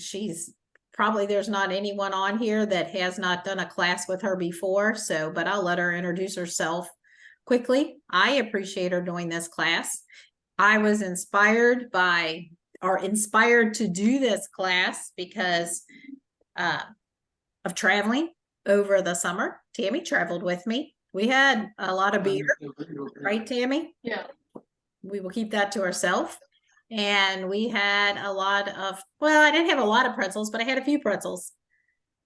she's probably, there's not anyone on here that has not done a class with her before. So, but I'll let her introduce herself quickly. I appreciate her doing this class. I was inspired to do this class because of traveling over the summer. Tammy traveled with me. We had a lot of beer, right, Tammy? Yeah. We will keep that to ourselves. And we had a lot of, well, I didn't have a lot of pretzels, but I had a few pretzels.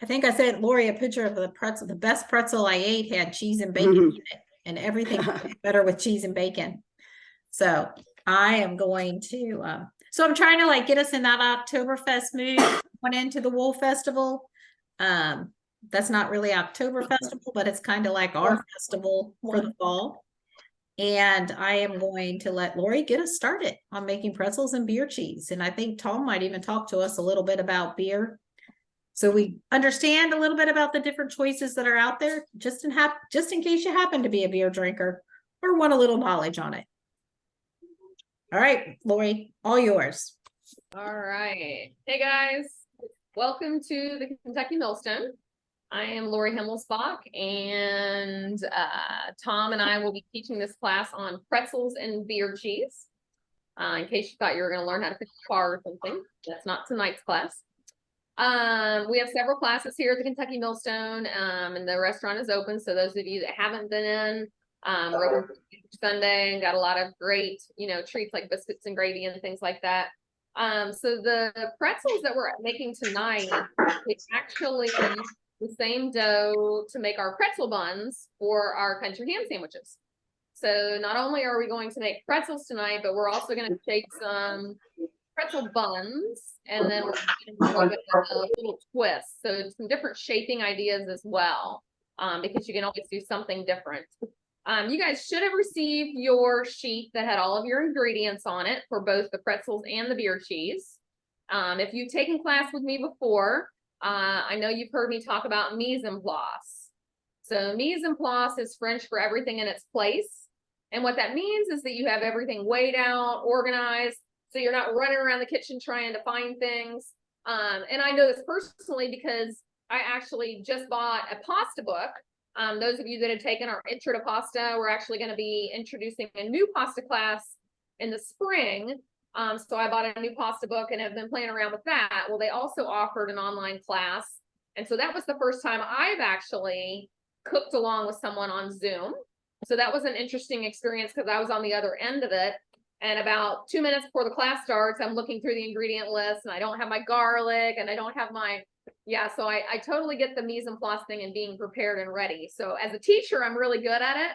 I think I sent Lori a picture of the pretzel. The best pretzel I ate had cheese and bacon in it, and everything better with cheese and bacon. So I am going to, so I'm trying to like get us in that Oktoberfest mood. Went into the Wool Festival. That's not really October Festival, but it's kind of like our festival for the fall. And I am going to let Lori get us started on making pretzels and beer cheese. And I think Tom might even talk to us a little bit about beer, so we understand a little bit about the different choices that are out there, just in case you happen to be a beer drinker or want a little knowledge on it. All right, Lori, all yours. All right. Hey guys, welcome to the Kentucky Millstone. I am Lori Himmelsbach, and Tom and I will be teaching this class on pretzels and beer cheese. In case you thought you were going to learn how to fix a car or something, that's not tonight's class. We have several classes here at the Kentucky Millstone, and the restaurant is open. So those of you that haven't been in, we're open Sunday and got a lot of great, treats like biscuits and gravy and things like that. So the pretzels that we're making tonight, we actually use the same dough to make our pretzel buns for our country ham sandwiches. So not only are we going to make pretzels tonight, but we're also going to shake some pretzel buns, and then we're going to do a little twist. So some different shaping ideas as well, because you can always do something different. You guys should have received your sheet that had all of your ingredients on it for both the pretzels and the beer cheese. If you've taken class with me before, I know you've heard me talk about mise en place. So mise en place is French for everything in its place. And what that means is that you have everything weighed out, organized, so you're not running around the kitchen trying to find things. And I know this personally because I actually just bought a pasta book. Those of you that have taken our intro to pasta, we're actually going to be introducing a new pasta class in the spring. So I bought a new pasta book and have been playing around with that. Well, they also offered an online class. And so that was the first time I've actually cooked along with someone on Zoom. So that was an interesting experience because I was on the other end of it. And about 2 minutes before the class starts, I'm looking through the ingredient list and I don't have my garlic and I don't have my, so I totally get the mise en place thing and being prepared and ready. So as a teacher, I'm really good at it.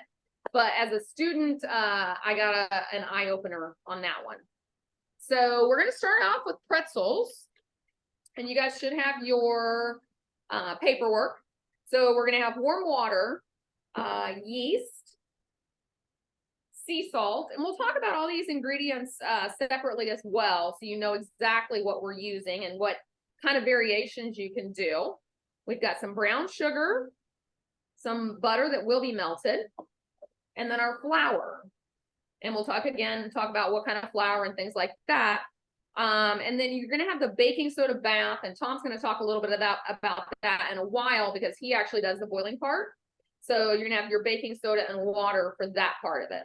But as a student, I got an eye opener on that one. So we're going to start off with pretzels, and you guys should have your paperwork. So we're going to have warm water, yeast, sea salt, and we'll talk about all these ingredients separately as well, so you know exactly what we're using and what kind of variations you can do. We've got some brown sugar, some butter that will be melted, and then our flour. And we'll talk about what kind of flour and things like that. And then you're going to have the baking soda bath, and Tom's going to talk a little bit about that in a while because he actually does the boiling part. So you're going to have your baking soda and water for that part of it.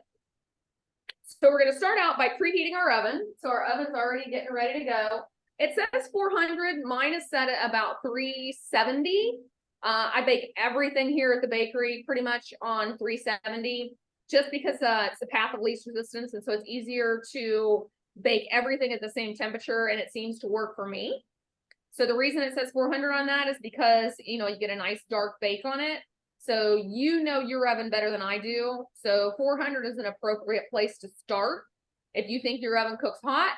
So we're going to start out by preheating our oven. So our oven's already getting ready to go. It says 400. Mine is set at about 370. I bake everything here at the bakery pretty much on 370. Just because it's the path of least resistance, and so it's easier to bake everything at the same temperature, and it seems to work for me. So the reason it says 400 on that is because, you get a nice dark bake on it. So you know your oven better than I do. So 400 is an appropriate place to start. If you think your oven cooks hot,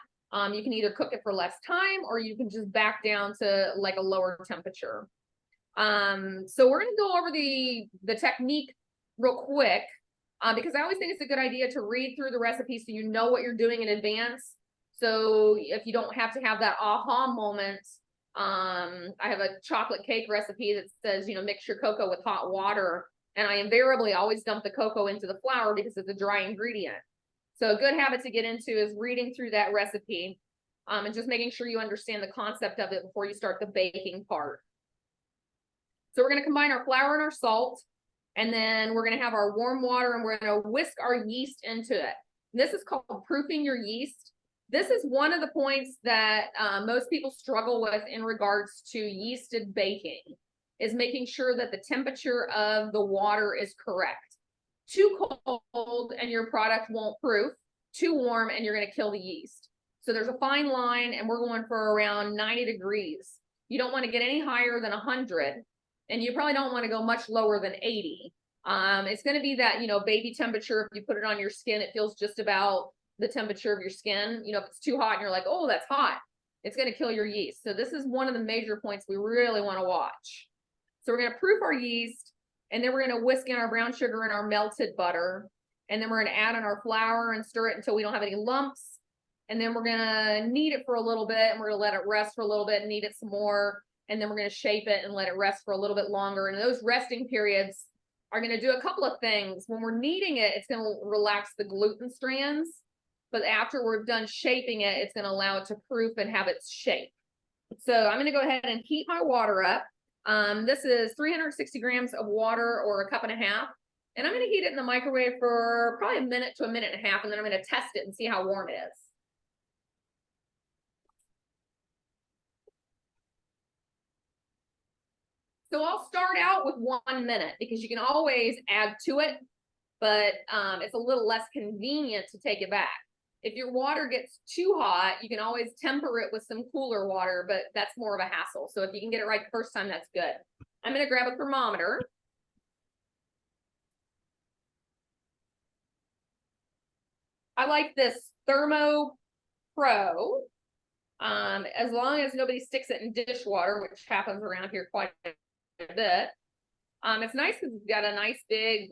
you can either cook it for less time or you can just back down to like a lower temperature. So we're going to go over the technique real quick. Because I always think it's a good idea to read through the recipe so you know what you're doing in advance. So if you don't have to have that aha moment, I have a chocolate cake recipe that says, mix your cocoa with hot water. And I invariably always dump the cocoa into the flour because it's a dry ingredient. So a good habit to get into is reading through that recipe. and just making sure you understand the concept of it before you start the baking part. So we're going to combine our flour and our salt, and then we're going to have our warm water, and we're going to whisk our yeast into it. And this is called proofing your yeast. This is one of the points that most people struggle with in regards to yeasted baking, is making sure that the temperature of the water is correct. Too cold and your product won't proof. Too warm and you're going to kill the yeast. So there's a fine line, and we're going for around 90 degrees. You don't want to get any higher than 100, and you probably don't want to go much lower than 80. It's going to be that, baby temperature. If you put it on your skin, it feels just about the temperature of your skin. If it's too hot and you're like, oh, that's hot, it's going to kill your yeast. So this is one of the major points we really want to watch. So we're going to proof our yeast, and then we're going to whisk in our brown sugar and our melted butter. And then we're going to add in our flour and stir it until we don't have any lumps. And then we're going to knead it for a little bit, and we're going to let it rest for a little bit and knead it some more. And then we're going to shape it and let it rest for a little bit longer. And those resting periods are going to do a couple of things. When we're kneading it, it's going to relax the gluten strands. But after we're done shaping it, it's going to allow it to proof and have its shape. So I'm going to go ahead and heat my water up. This is 360 grams of water, or a cup and a half. And I'm going to heat it in the microwave for probably a minute to a minute and a half. And then I'm going to test it and see how warm it is. So I'll start out with 1 minute, because you can always add to it, but it's a little less convenient to take it back. If your water gets too hot, you can always temper it with some cooler water, but that's more of a hassle. So if you can get it right the first time, that's good. I'm going to grab a thermometer. I like this Thermo Pro. As long as nobody sticks it in dishwater, which happens around here quite a bit. It's nice because it's got a nice big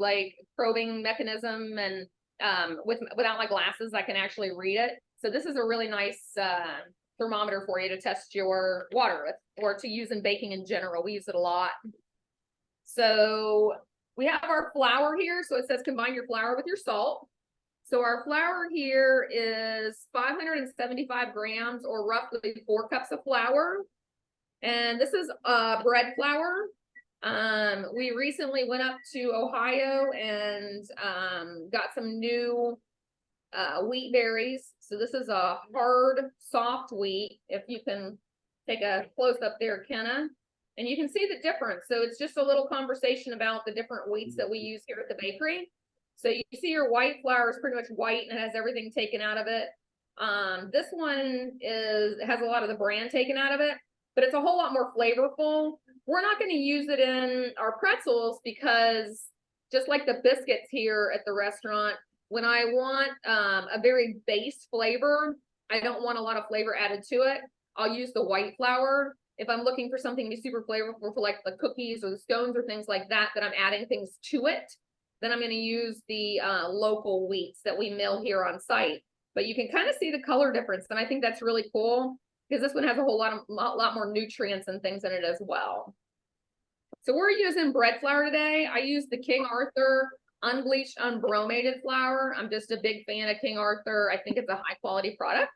probing mechanism, and without my glasses, I can actually read it. So this is a really nice thermometer for you to test your water with, or to use in baking in general. We use it a lot. So we have our flour here. So it says combine your flour with your salt. So our flour here is 575 grams, or roughly 4 cups of flour. And this is bread flour. We recently went up to Ohio and got some new wheat berries. So this is a hard, soft wheat. If you can take a close up there, Kenna, and you can see the difference. So it's just a little conversation about the different wheats that we use here at the bakery. So you see your white flour is pretty much white and it has everything taken out of it. This one has a lot of the bran taken out of it, but it's a whole lot more flavorful. We're not going to use it in our pretzels, because just like the biscuits here at the restaurant, when I want a very base flavor, I don't want a lot of flavor added to it, I'll use the white flour. If I'm looking for something to be super flavorful for like the cookies or the scones or things like that, that I'm adding things to it, then I'm going to use the local wheats that we mill here on site. But you can kind of see the color difference, and I think that's really cool, because this one has a whole lot more nutrients and things in it as well. So we're using bread flour today. I use the King Arthur unbleached, unbromated flour. I'm just a big fan of King Arthur. I think it's a high quality product.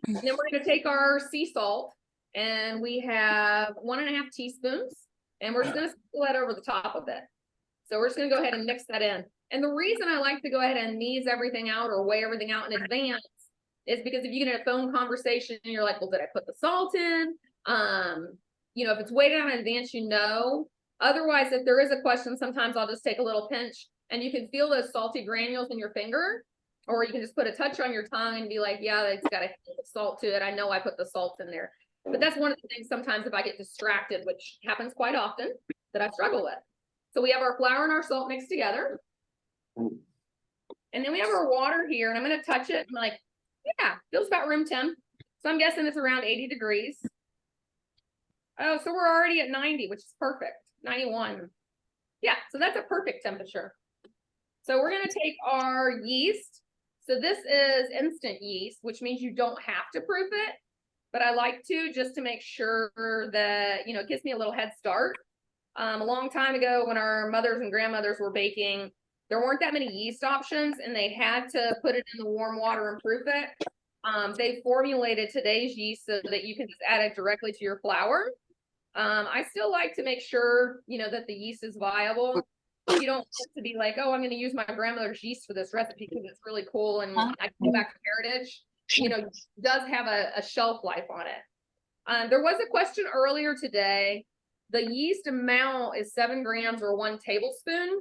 And then we're going to take our sea salt, and we have 1.5 teaspoons, and we're just going to spill that over the top of it. So we're just going to go ahead and mix that in. And the reason I like to go ahead and knead everything out or weigh everything out in advance is because if you get in a phone conversation and you're like, well, did I put the salt in? If it's weighed out in advance, Otherwise, if there is a question, sometimes I'll just take a little pinch, and you can feel those salty granules in your finger, or you can just put a touch on your tongue and be like, yeah, it's got a salt to it. I know I put the salt in there. But that's one of the things sometimes if I get distracted, which happens quite often, that I struggle with. So we have our flour and our salt mixed together. And then we have our water here, and I'm going to touch it. I'm like, yeah, feels about room temp. So I'm guessing it's around 80 degrees. Oh, so we're already at 90, which is perfect. 91. Yeah, so that's a perfect temperature. So we're going to take our yeast. So this is instant yeast, which means you don't have to proof it, but I like to, just to make sure that, it gives me a little head start. A long time ago, when our mothers and grandmothers were baking, there weren't that many yeast options, and they had to put it in the warm water and proof it. They formulated today's yeast so that you can just add it directly to your flour. I still like to make sure, that the yeast is viable. You don't want to be like, oh, I'm going to use my grandmother's yeast for this recipe because it's really cool and I can go back to heritage. Does have a shelf life on it. There was a question earlier today. The yeast amount is 7 grams or 1 tablespoon.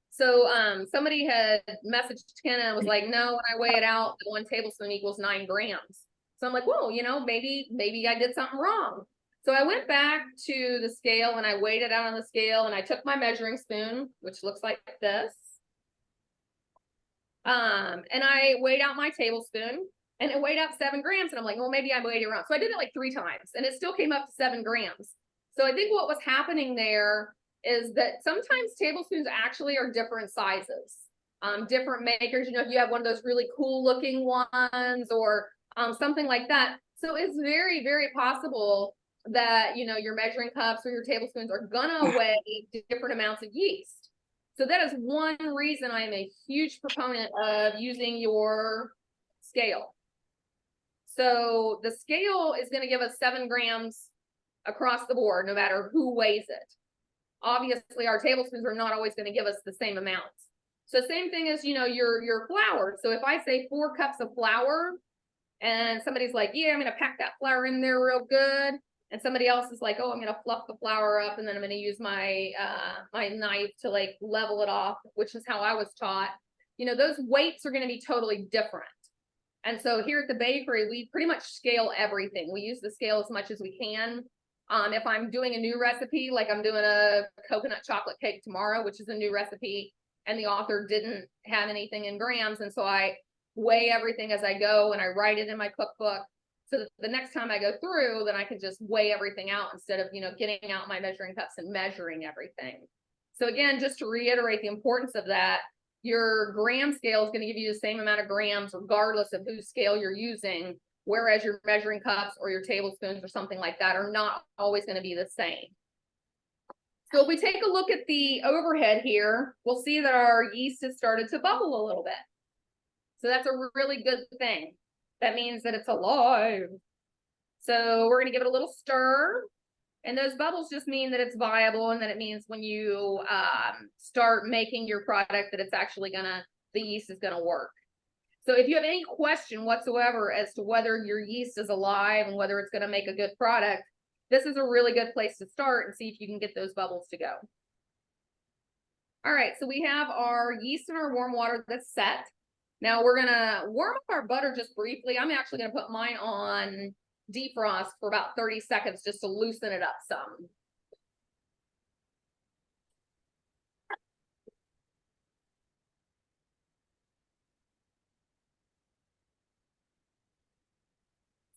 So somebody had messaged Kenna and was like, no, when I weigh it out, the 1 tablespoon equals 9 grams. So I'm like, whoa, maybe I did something wrong. So I went back to the scale and I weighed it out on the scale and I took my measuring spoon, which looks like this. And I weighed out my tablespoon and it weighed out 7 grams. And I'm like, well, maybe I weighed it wrong. So I did it like 3 times and it still came up to 7 grams. So I think what was happening there is that sometimes tablespoons actually are different sizes. Different makers, if you have one of those really cool looking ones or something like that. So it's very, very possible that, your measuring cups or your tablespoons are gonna weigh different amounts of yeast. So that is one reason I am a huge proponent of using your scale. So the scale is going to give us 7 grams across the board, no matter who weighs it. Obviously, our tablespoons are not always going to give us the same amounts. So same thing as, your flour. So if I say 4 cups of flour and somebody's like, yeah, I'm going to pack that flour in there real good. And somebody else is like, oh, I'm going to fluff the flour up and then I'm going to use my my knife to like level it off, which is how I was taught. Those weights are going to be totally different. And so here at the bakery, we pretty much scale everything. We use the scale as much as we can. If I'm doing a new recipe, like I'm doing a coconut chocolate cake tomorrow, which is a new recipe, and the author didn't have anything in grams, and so I weigh everything as I go and I write it in my cookbook. So that the next time I go through, then I can just weigh everything out instead of, getting out my measuring cups and measuring everything. So again, just to reiterate the importance of that, your gram scale is going to give you the same amount of grams regardless of whose scale you're using, whereas your measuring cups or your tablespoons or something like that are not always going to be the same. So if we take a look at the overhead here, we'll see that our yeast has started to bubble a little bit. So that's a really good thing. That means that it's alive. So we're going to give it a little stir. And those bubbles just mean that it's viable and that it means when you start making your product that it's actually the yeast is going to work. So if you have any question whatsoever as to whether your yeast is alive and whether it's going to make a good product, this is a really good place to start and see if you can get those bubbles to go. All right, so we have our yeast in our warm water that's set. Now we're gonna warm up our butter just briefly. I'm actually gonna put mine on defrost for about 30 seconds just to loosen it up some.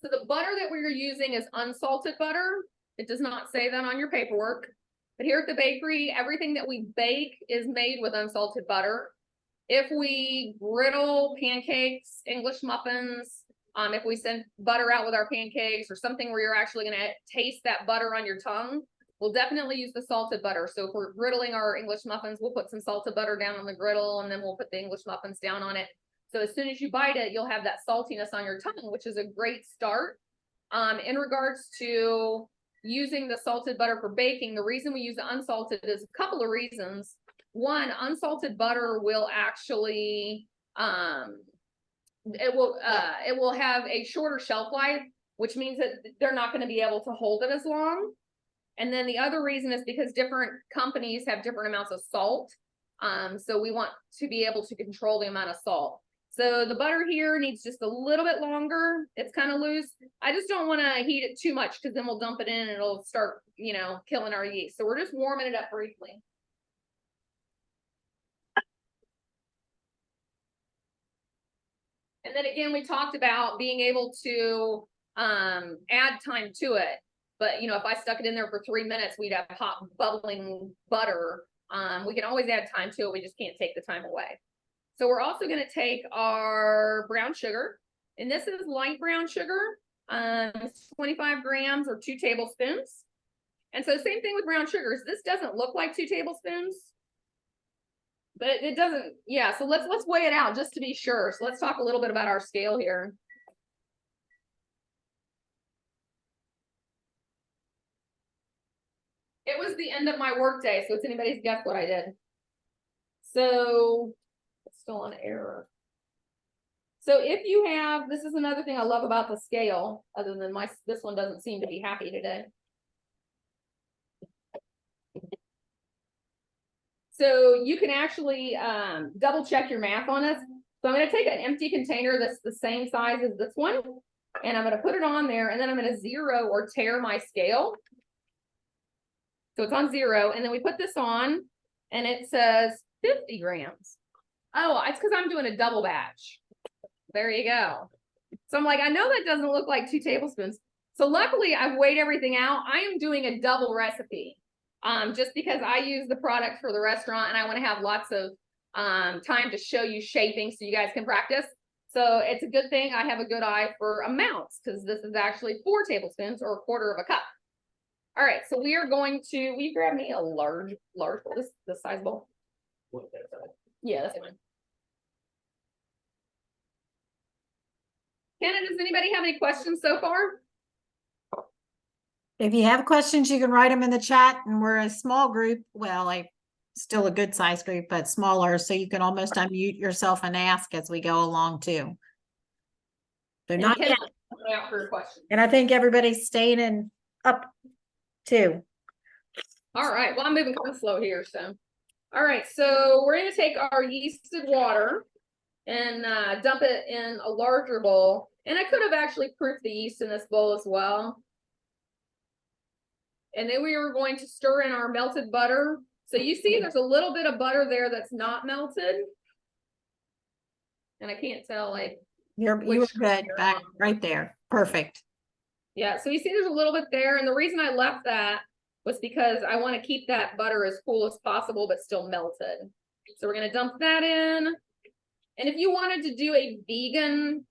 So the butter that we're using is unsalted butter. It does not say that on your paperwork. But here at the bakery, everything that we bake is made with unsalted butter. If we griddle pancakes, English muffins, if we send butter out with our pancakes or something where you're actually going to taste that butter on your tongue, we'll definitely use the salted butter. So if we're griddling our English muffins, we'll put some salted butter down on the griddle and then we'll put the English muffins down on it. So as soon as you bite it, you'll have that saltiness on your tongue, which is a great start. In regards to using the salted butter for baking, the reason we use the unsalted is a couple of reasons. One, unsalted butter will actually it will have a shorter shelf life, which means that they're not going to be able to hold it as long. And then the other reason is because different companies have different amounts of salt. So we want to be able to control the amount of salt. So the butter here needs just a little bit longer. It's kind of loose. I just don't want to heat it too much because then we'll dump it in and it'll start, killing our yeast. So we're just warming it up briefly. And then again, we talked about being able to add time to it. But, if I stuck it in there for 3 minutes, we'd have hot bubbling butter. We can always add time to it. We just can't take the time away. So we're also going to take our brown sugar. And this is light brown sugar, 25 grams or 2 tablespoons. And so same thing with brown sugars. This doesn't look like 2 tablespoons. But it doesn't, yeah, so let's weigh it out just to be sure. So let's talk a little bit about our scale here. It was the end of my workday, so it's anybody's guess what I did. So it's still on error. So if you have, this is another thing I love about the scale, other than this one doesn't seem to be happy today. So you can actually double check your math on this. So I'm going to take an empty container that's the same size as this one, and I'm going to put it on there, and then I'm going to zero or tear my scale. So it's on 0, and then we put this on, and it says 50 grams. Oh, it's because I'm doing a double batch. There you go. So I'm like, I know that doesn't look like 2 tablespoons. So luckily I've weighed everything out. I am doing a double recipe. Just because I use the product for the restaurant and I want to have lots of time to show you shaping so you guys can practice. So it's a good thing I have a good eye for amounts, because this is actually 4 tablespoons or 1/4 of a cup. All right, so we are going to, will you grab me a large bowl, this size bowl? Yeah, that's fine. Kenna, does anybody have any questions so far? If you have questions, you can write them in the chat, and we're a small group. Well, like still a good size group, but smaller. So you can almost unmute yourself and ask as we go along too. So not yet. Out for questions. And I think everybody's staying in up too. All right, well, I'm moving kind of slow here, so. All right, so we're gonna take our yeasted water and dump it in a larger bowl. And I could have actually proofed the yeast in this bowl as well. And then we are going to stir in our melted butter. So you see there's a little bit of butter there that's not melted. And I can't tell, like. You were good back right there. Perfect. Yeah, so you see there's a little bit there. And the reason I left that was because I want to keep that butter as cool as possible, but still melted. So we're going to dump that in. And if you wanted to do a vegan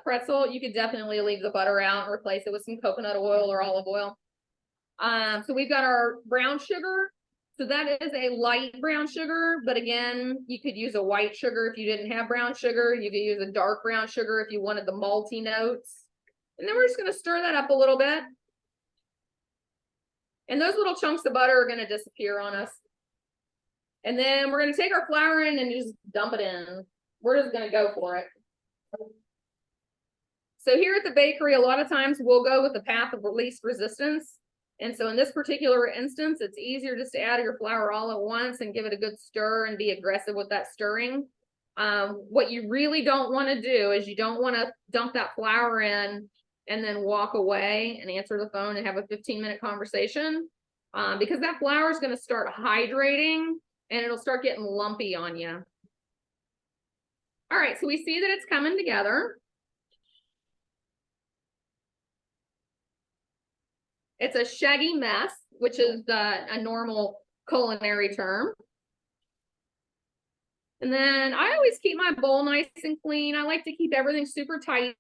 pretzel, you could definitely leave the butter out and replace it with some coconut oil or olive oil. So we've got our brown sugar. So that is a light brown sugar, but again, you could use a white sugar if you didn't have brown sugar. You could use a dark brown sugar if you wanted the malty notes. And then we're just going to stir that up a little bit. And those little chunks of butter are going to disappear on us. And then we're going to take our flour in and just dump it in. We're just going to go for it. So here at the bakery, a lot of times we'll go with the path of least resistance. And so in this particular instance, it's easier just to add your flour all at once and give it a good stir and be aggressive with that stirring. What you really don't want to do is you don't want to dump that flour in and then walk away and answer the phone and have a 15-minute conversation, because that flour is going to start hydrating and it'll start getting lumpy on you. All right, so we see that it's coming together. It's a shaggy mess, which is a normal culinary term. And then I always keep my bowl nice and clean. I like to keep everything super tidy,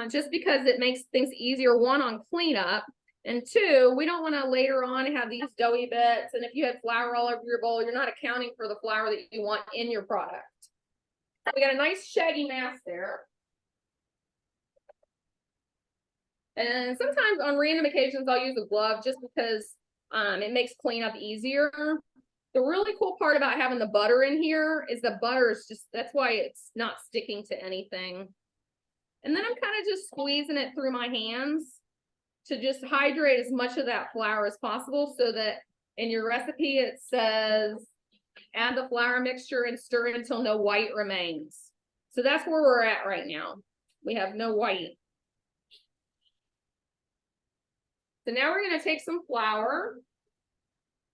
just because it makes things easier, one, on cleanup, and two, we don't want to later on have these doughy bits. And if you had flour all over your bowl, you're not accounting for the flour that you want in your product. We got a nice shaggy mass there. And sometimes on random occasions, I'll use a glove just because it makes cleanup easier. The really cool part about having the butter in here is the butter is just, that's why it's not sticking to anything. And then I'm kind of just squeezing it through my hands to just hydrate as much of that flour as possible, so that in your recipe it says add the flour mixture and stir it until no white remains. So that's where we're at right now. We have no white. So now we're going to take some flour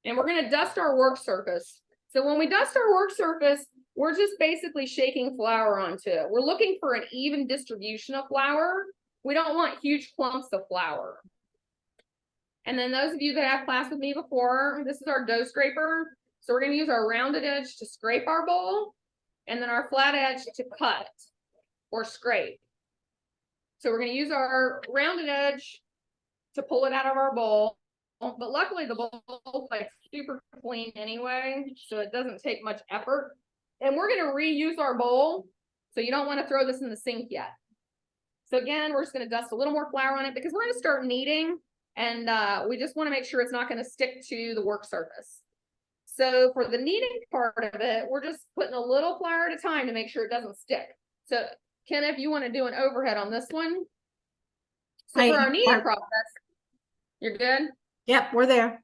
and we're going to dust our work surface. So when we dust our work surface, we're just basically shaking flour onto it. We're looking for an even distribution of flour. We don't want huge clumps of flour. And then those of you that have class with me before, this is our dough scraper. So we're going to use our rounded edge to scrape our bowl, and then our flat edge to cut or scrape. So we're going to use our rounded edge to pull it out of our bowl. but luckily the bowl's like super clean anyway, so it doesn't take much effort. And we're gonna reuse our bowl, so you don't want to throw this in the sink yet. So again, we're just gonna dust a little more flour on it because we're gonna start kneading, and we just want to make sure it's not gonna stick to the work surface. So for the kneading part of it, we're just putting a little flour at a time to make sure it doesn't stick. So Ken, if you want to do an overhead on this one. So for our kneading process, you're good? Yep, we're there.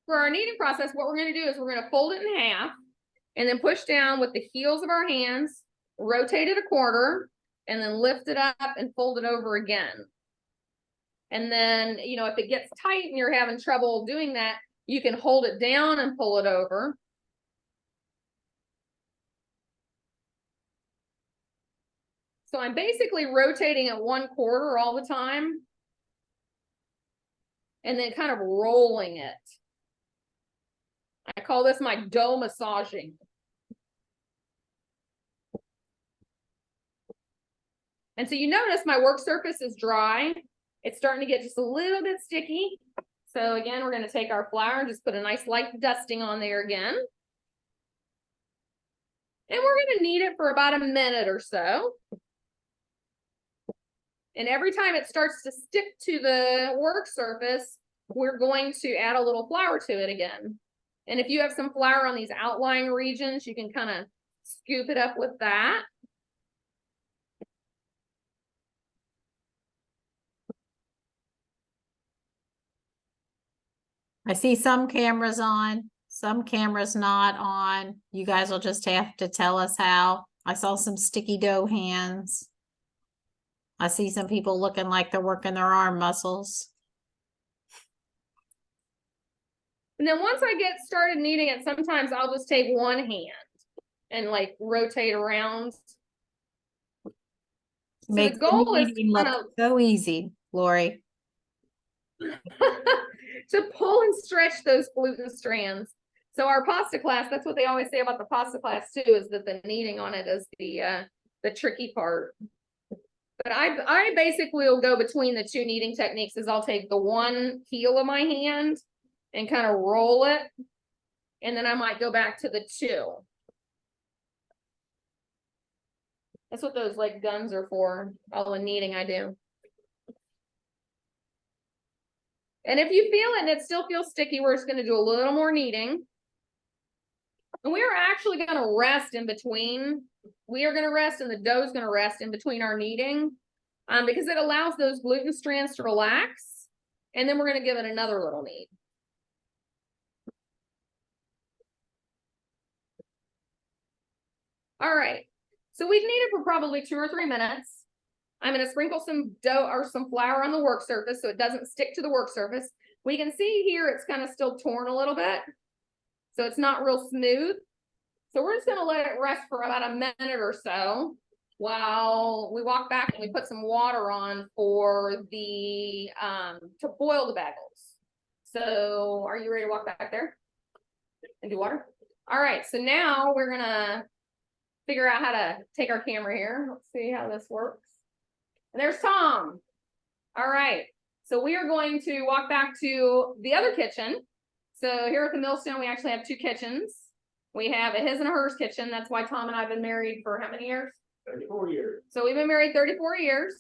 For our kneading process, what we're going to do is we're going to fold it in half and then push down with the heels of our hands, rotate it a quarter, and then lift it up and fold it over again. And then, you know, if it gets tight and you're having trouble doing that, you can hold it down and pull it over. So I'm basically rotating it one quarter all the time and then kind of rolling it. I call this my dough massaging. And so you notice my work surface is dry. It's starting to get just a little bit sticky. So again, we're going to take our flour and just put a nice light dusting on there again. And we're going to knead it for about a minute or so. And every time it starts to stick to the work surface, we're going to add a little flour to it again. And if you have some flour on these outlying regions, you can kind of scoop it up with that. I see some cameras on, some cameras not on. You guys will just have to tell us how. I saw some sticky dough hands. I see some people looking like they're working their arm muscles. And then once I get started kneading it, sometimes I'll just take one hand and like rotate around. So the goal is look so easy, Lori. to pull and stretch those gluten strands. So our pasta class, that's what they always say about the pasta class too, is that the kneading on it is the tricky part. But I basically will go between the two kneading techniques. Is I'll take the one heel of my hand and kind of roll it, and then I might go back to the two. That's what those like guns are for. All the kneading I do. And if you feel it and it still feels sticky, we're just going to do a little more kneading. And we are actually going to rest in between. We are going to rest and the dough is going to rest in between our kneading because it allows those gluten strands to relax. And then we're going to give it another little knead. All right. So we've kneaded for probably 2 or 3 minutes. I'm going to sprinkle some dough or some flour on the work surface so it doesn't stick to the work surface. We can see here it's kind of still torn a little bit. So it's not real smooth. So we're just going to let it rest for about a minute or so while we walk back and we put some water on for the, to boil the bagels. So are you ready to walk back there and do water? All right. So now we're going to figure out how to take our camera here. Let's see how this works. And there's Tom. All right. So we are going to walk back to the other kitchen. So here at the Millstone, we actually have 2 kitchens. We have a his and a hers kitchen. That's why Tom and I have been married for how many years? 34 years. So we've been married 34 years.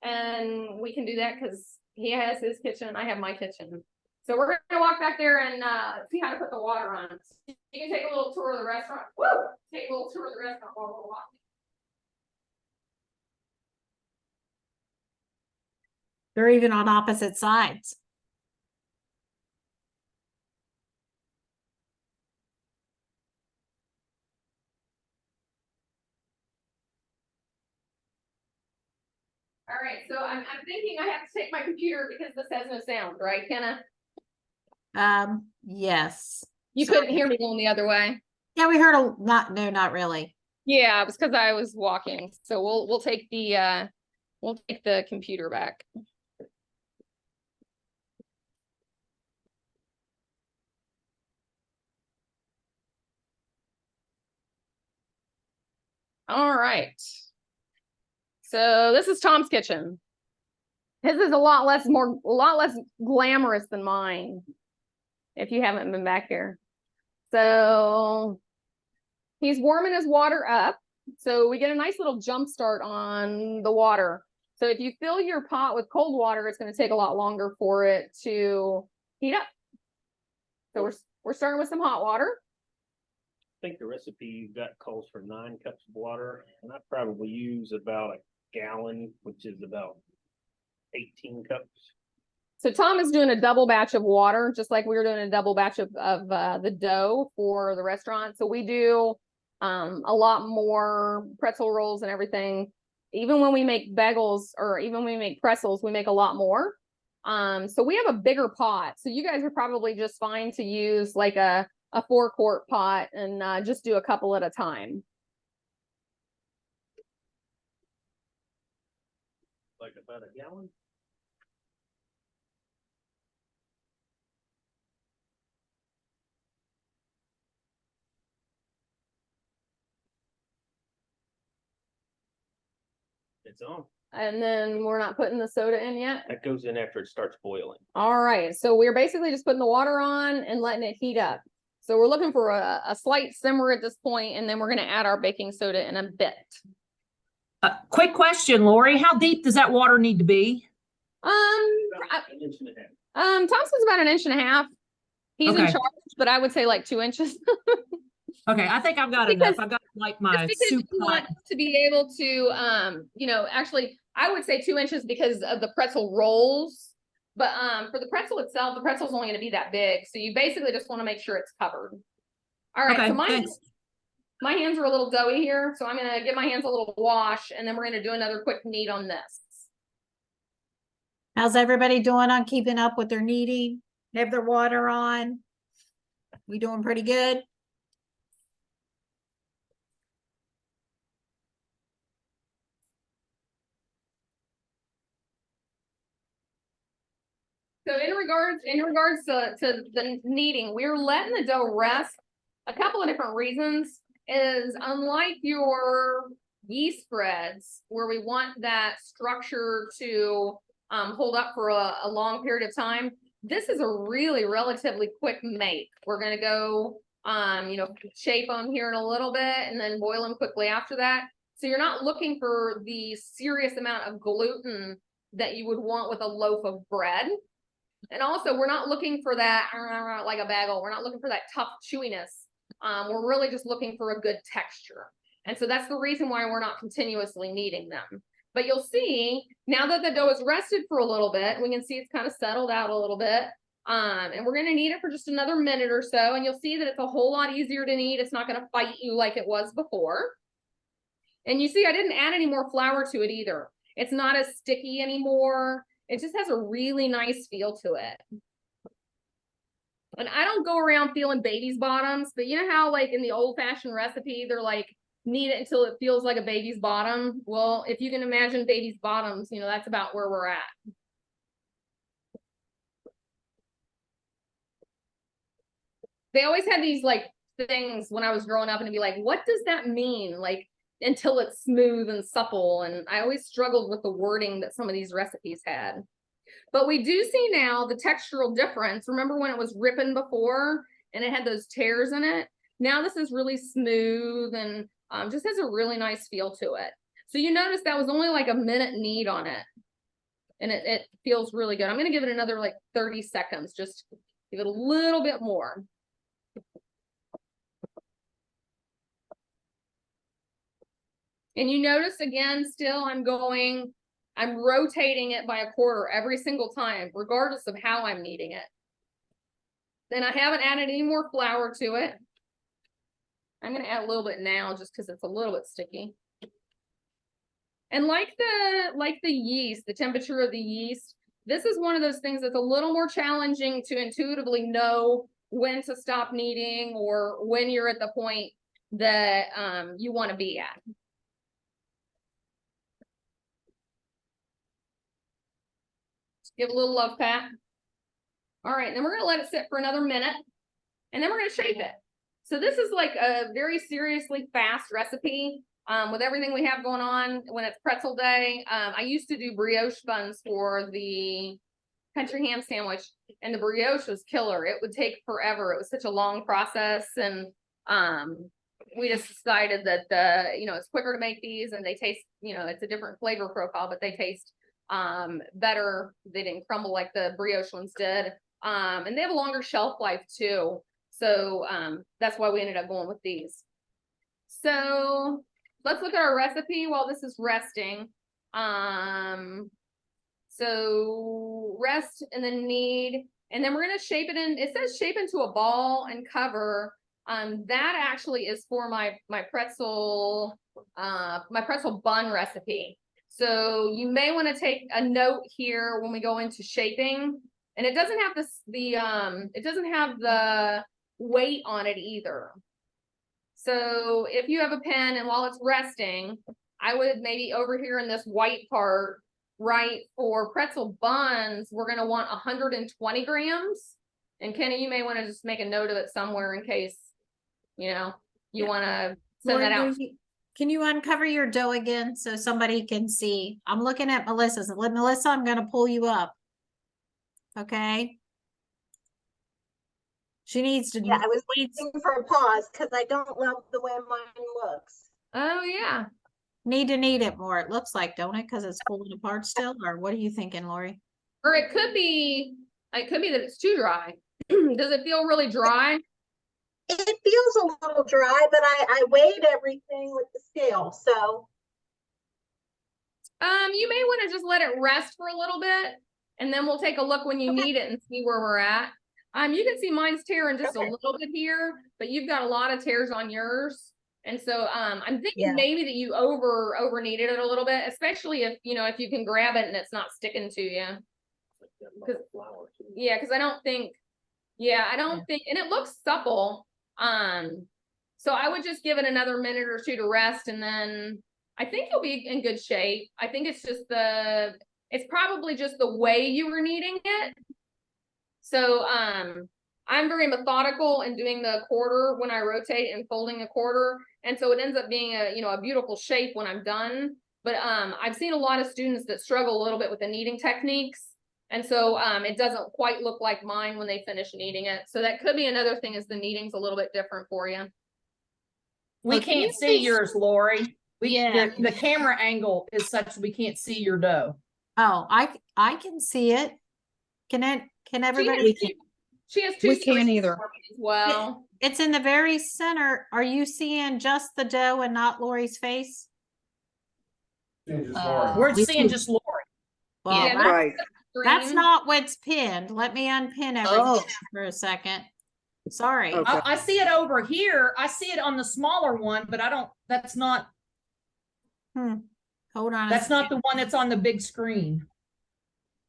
And we can do that because he has his kitchen. I have my kitchen. So we're going to walk back there and see how to put the water on. You can take a little tour of the restaurant. Woo! Take a little tour of the restaurant while we're walking. They're even on opposite sides. All right, so I'm thinking I have to take my computer because this has no sound, right, Kenna? Yes. You couldn't hear me going the other way. Yeah, we heard not really. Yeah, it was because I was walking. So we'll take the computer back. All right. So this is Tom's kitchen. His is a lot less glamorous than mine. if you haven't been back here. So he's warming his water up. So we get a nice little jump start on the water. So if you fill your pot with cold water, it's going to take a lot longer for it to heat up. So we're starting with some hot water. I think the recipe you've got calls for 9 cups of water, and I probably use about a gallon, which is about 18 cups. So Tom is doing a double batch of water, just like we were doing a double batch of the dough for the restaurant. So we do a lot more pretzel rolls and everything. Even when we make bagels or even when we make pretzels, we make a lot more. So we have a bigger pot. So you guys are probably just fine to use like a 4-quart pot and just do a couple at a time. Like about a gallon? It's on. And then we're not putting the soda in yet. That goes in after it starts boiling. All right. So we're basically just putting the water on and letting it heat up. So we're looking for a slight simmer at this point, and then we're going to add our baking soda in a bit. Quick question, Lori. How deep does that water need to be? About an inch and a half. Tom says about 1.5 inches. He's in Okay. charge, but I would say like 2 inches. Okay, I think I've got Because- enough. I've got like my Just because soup you pot. want to be able to, you know, actually, I would say 2 inches because of the pretzel rolls. But for the pretzel itself, the pretzel's only going to be that big. So you basically just want to make sure it's covered. All right, Okay, so thanks. my hands are a little doughy here. So I'm going to give my hands a little wash, and then we're going to do another quick knead on this. How's everybody doing on keeping up with their kneading? Have their water on? We doing pretty good? So in regards to the kneading, we're letting the dough rest. A couple of different reasons is unlike your yeast spreads, where we want that structure to hold up for a long period of time. This is a really relatively quick make. We're gonna go you know, shape them here in a little bit and then boil them quickly after that. So you're not looking for the serious amount of gluten that you would want with a loaf of bread. And also, we're not looking for that like a bagel. We're not looking for that tough chewiness. We're really just looking for a good texture. And so that's the reason why we're not continuously kneading them. But you'll see, now that the dough is rested for a little bit, we can see it's kind of settled out a little bit. And we're going to knead it for just another minute or so. And you'll see that it's a whole lot easier to knead. It's not going to fight you like it was before. And you see, I didn't add any more flour to it either. It's not as sticky anymore. It just has a really nice feel to it. And I don't go around feeling baby's bottoms, but you know how like in the old fashioned recipe, they're like, knead it until it feels like a baby's bottom. Well, if you can imagine baby's bottoms, you know, that's about where we're at. They always had these like things when I was growing up and it'd be like, what does that mean? Like until it's smooth and supple. And I always struggled with the wording that some of these recipes had. But we do see now the textural difference. Remember when it was ripping before and it had those tears in it? Now this is really smooth and just has a really nice feel to it. So you notice that was only like a minute knead on it. And it feels really good. I'm going to give it another like 30 seconds. Just give it a little bit more. And you notice again, still I'm rotating it by a quarter every single time, regardless of how I'm kneading it. Then I haven't added any more flour to it. I'm going to add a little bit now just because it's a little bit sticky. And like the yeast, the temperature of the yeast, this is one of those things that's a little more challenging to intuitively know when to stop kneading or when you're at the point that you want to be at. Give a little love pat. All right, then we're going to let it sit for another minute, and then we're going to shape it. So this is like a very seriously fast recipe with everything we have going on when it's pretzel day. I used to do brioche buns for the country ham sandwich, and the brioche was killer. It would take forever. It was such a long process, and we just decided that it's quicker to make these, and they taste, it's a different flavor profile, but they taste better. They didn't crumble like the brioche ones did, and they have a longer shelf life too. So that's why we ended up going with these. So let's look at our recipe while this is resting. So rest and then knead, and then we're going to shape it in. It says shape into a ball and cover. That actually is for my pretzel bun recipe. So you may want to take a note here when we go into shaping, and it doesn't have it doesn't have the weight on it either. So if you have a pen and while it's resting, I would maybe over here in this white part, right, for pretzel buns, we're going to want 120 grams. And Kenny, you may want to just make a note of it somewhere in case, you want to send that out. Can you uncover your dough again so somebody can see? I'm looking at Melissa's. Melissa, I'm going to pull you up. Okay. She needs to. Yeah, I was waiting for a pause because I don't love the way mine looks. Oh yeah. Need to knead it more. It looks like, don't it? Because it's pulling apart still. Or what are you thinking, Lori? Or it could be that it's too dry. Does it feel really dry? It feels a little dry, but I weighed everything with the scale, so. You may want to just let it rest for a little bit, and then we'll take a look when you need it and see where we're at. You can see mine's tearing just a little bit here, but you've got a lot of tears on yours. And so I'm thinking maybe that you over kneaded it a little bit, especially if if you can grab it and it's not sticking to you. Yeah, because I don't think, and it looks supple. So I would just give it another minute or two to rest, and then I think you'll be in good shape. I think it's just it's probably just the way you were kneading it. So I'm very methodical in doing the quarter when I rotate and folding a quarter. And so it ends up being a beautiful shape when I'm done. But I've seen a lot of students that struggle a little bit with the kneading techniques. And so it doesn't quite look like mine when they finish kneading it. So that could be another thing, is the kneading's a little bit different for you. We can't see yours, Lori. Yeah. The camera angle is such we can't see your dough. Oh, I can see it. Can everybody? She has two. We can't either. As well. It's in the very center. Are you seeing just the dough and not Lori's face? We're seeing just Lori. Well, Yeah, Right. that's not what's pinned. Let me unpin everything for a second. Sorry. Okay. I see it over here. I see it on the smaller one, but that's not Hold on. that's not the one that's on the big screen.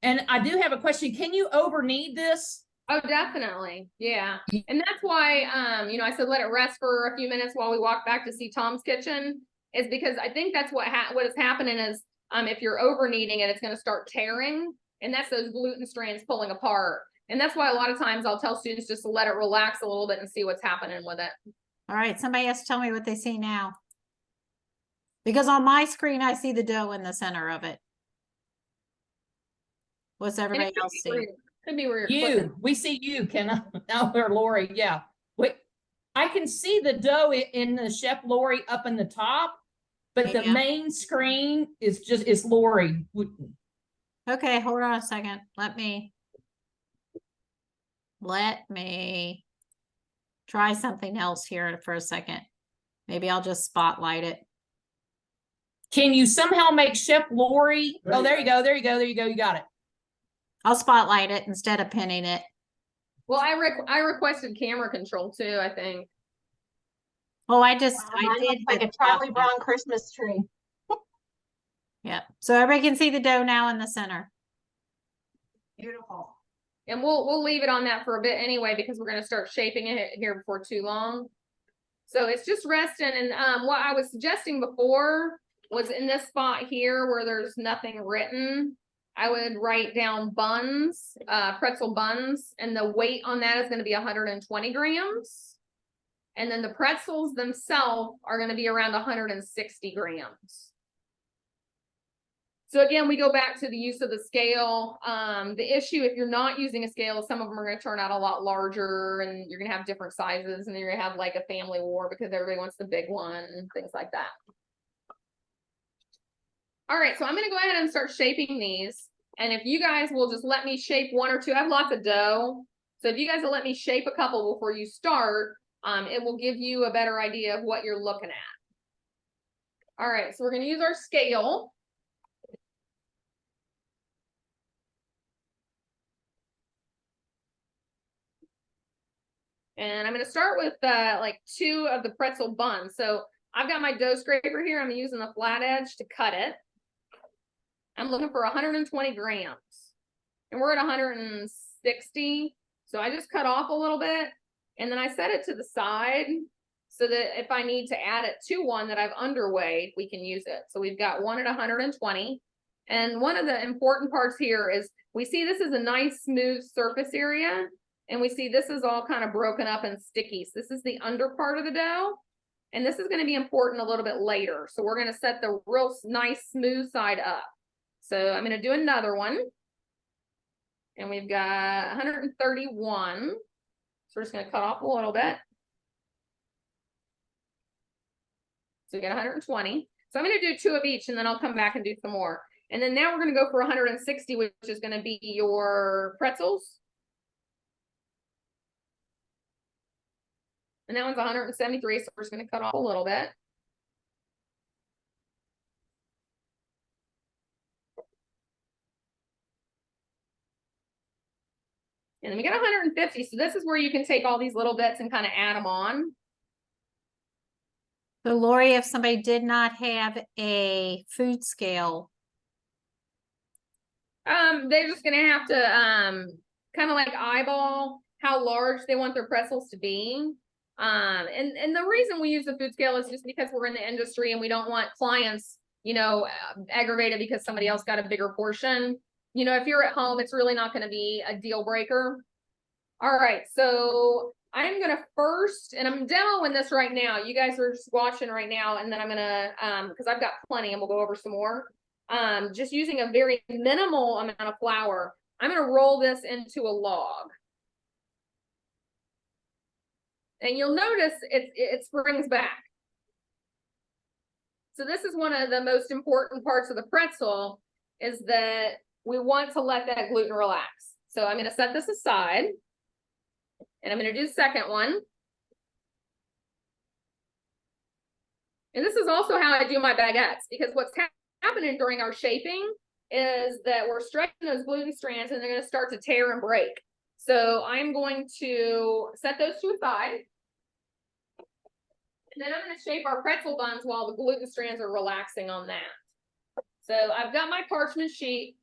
And I do have a question. Can you over knead this? Oh, definitely. Yeah. And that's why, I said, let it rest for a few minutes while we walk back to see Tom's kitchen, is because I think that's what is happening is, if you're over kneading it, it's going to start tearing, and that's those gluten strands pulling apart. And that's why a lot of times I'll tell students just to let it relax a little bit and see what's happening with it. All right. Somebody has to tell me what they see now. Because on my screen, I see the dough in the center of it. What's everybody else see? Could be where you're clicking. We see you, Kenna. Now we're Lori. Yeah. Wait, I can see the dough in the Chef Lori up in the top, but the main screen is Lori. Okay, hold on a second. Let me try something else here for a second. Maybe I'll just spotlight it. Can you somehow make Chef Lori? Oh, there you go. There you go. There you go. You got it. I'll spotlight it instead of pinning it. Well, I requested camera control too, I think. Oh, I did like a Charlie Brown Christmas tree. Yeah. So everybody can see the dough now in the center. Beautiful. And we'll leave it on that for a bit anyway, because we're going to start shaping it here before too long. So it's just resting. And what I was suggesting before was in this spot here where there's nothing written, I would write down buns, pretzel buns, and the weight on that is going to be 120 grams. And then the pretzels themselves are going to be around 160 grams. So again, we go back to the use of the scale. The issue, if you're not using a scale, some of them are going to turn out a lot larger and you're going to have different sizes and you're going to have like a family war because everybody wants the big one and things like that. All right, so I'm going to go ahead and start shaping these. And if you guys will just let me shape one or two, I have lots of dough. So if you guys will let me shape a couple before you start, it will give you a better idea of what you're looking at. All right, so we're going to use our scale. And I'm going to start with like 2 of the pretzel buns. So I've got my dough scraper here. I'm using the flat edge to cut it. I'm looking for 120 grams. And we're at 160. So I just cut off a little bit. And then I set it to the side so that if I need to add it to one that I've underweighed, we can use it. So we've got one at 120. And one of the important parts here is we see this is a nice smooth surface area. And we see this is all kind of broken up and sticky. So this is the under part of the dough. And this is going to be important a little bit later. So we're going to set the real nice smooth side up. So I'm going to do another one. And we've got 131. So we're just going to cut off a little bit. So we got 120. So I'm going to do 2 of each and then I'll come back and do some more. And then now we're going to go for 160, which is going to be your pretzels. And that one's 173, so we're just going to cut off a little bit. And then we got 150, so this is where you can take all these little bits and kind of add them on. So Lori, if somebody did not have a food scale, They're just going to have to kind of like eyeball how large they want their pretzels to be. And the reason we use the food scale is just because we're in the industry and we don't want clients, you know, aggravated because somebody else got a bigger portion. You know, if you're at home, it's really not going to be a deal breaker. All right, so I'm going to first, and I'm demoing this right now. You guys are just watching right now, and then I'm going to, because I've got plenty and we'll go over some more. Just using a very minimal amount of flour, I'm going to roll this into a log. And you'll notice it springs back. So this is one of the most important parts of the pretzel is that we want to let that gluten relax. So I'm going to set this aside and I'm going to do the second one. And this is also how I do my baguettes because what's happening during our shaping is that we're stretching those gluten strands and they're going to start to tear and break. So I'm going to set those to aside. And then I'm going to shape our pretzel buns while the gluten strands are relaxing on that. So I've got my parchment sheet.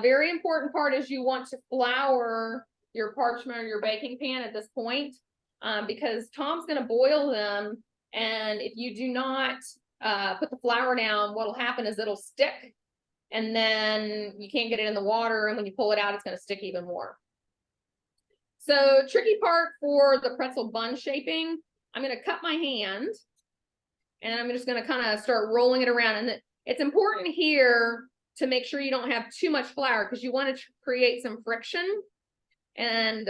Very important part is you want to flour your parchment or your baking pan at this point because Tom's going to boil them. And if you do not put the flour down, what'll happen is it'll stick and then you can't get it in the water. And when you pull it out, it's going to stick even more. So tricky part for the pretzel bun shaping, I'm going to cut my hand and I'm just going to kind of start rolling it around. And it's important here to make sure you don't have too much flour because you want to create some friction. And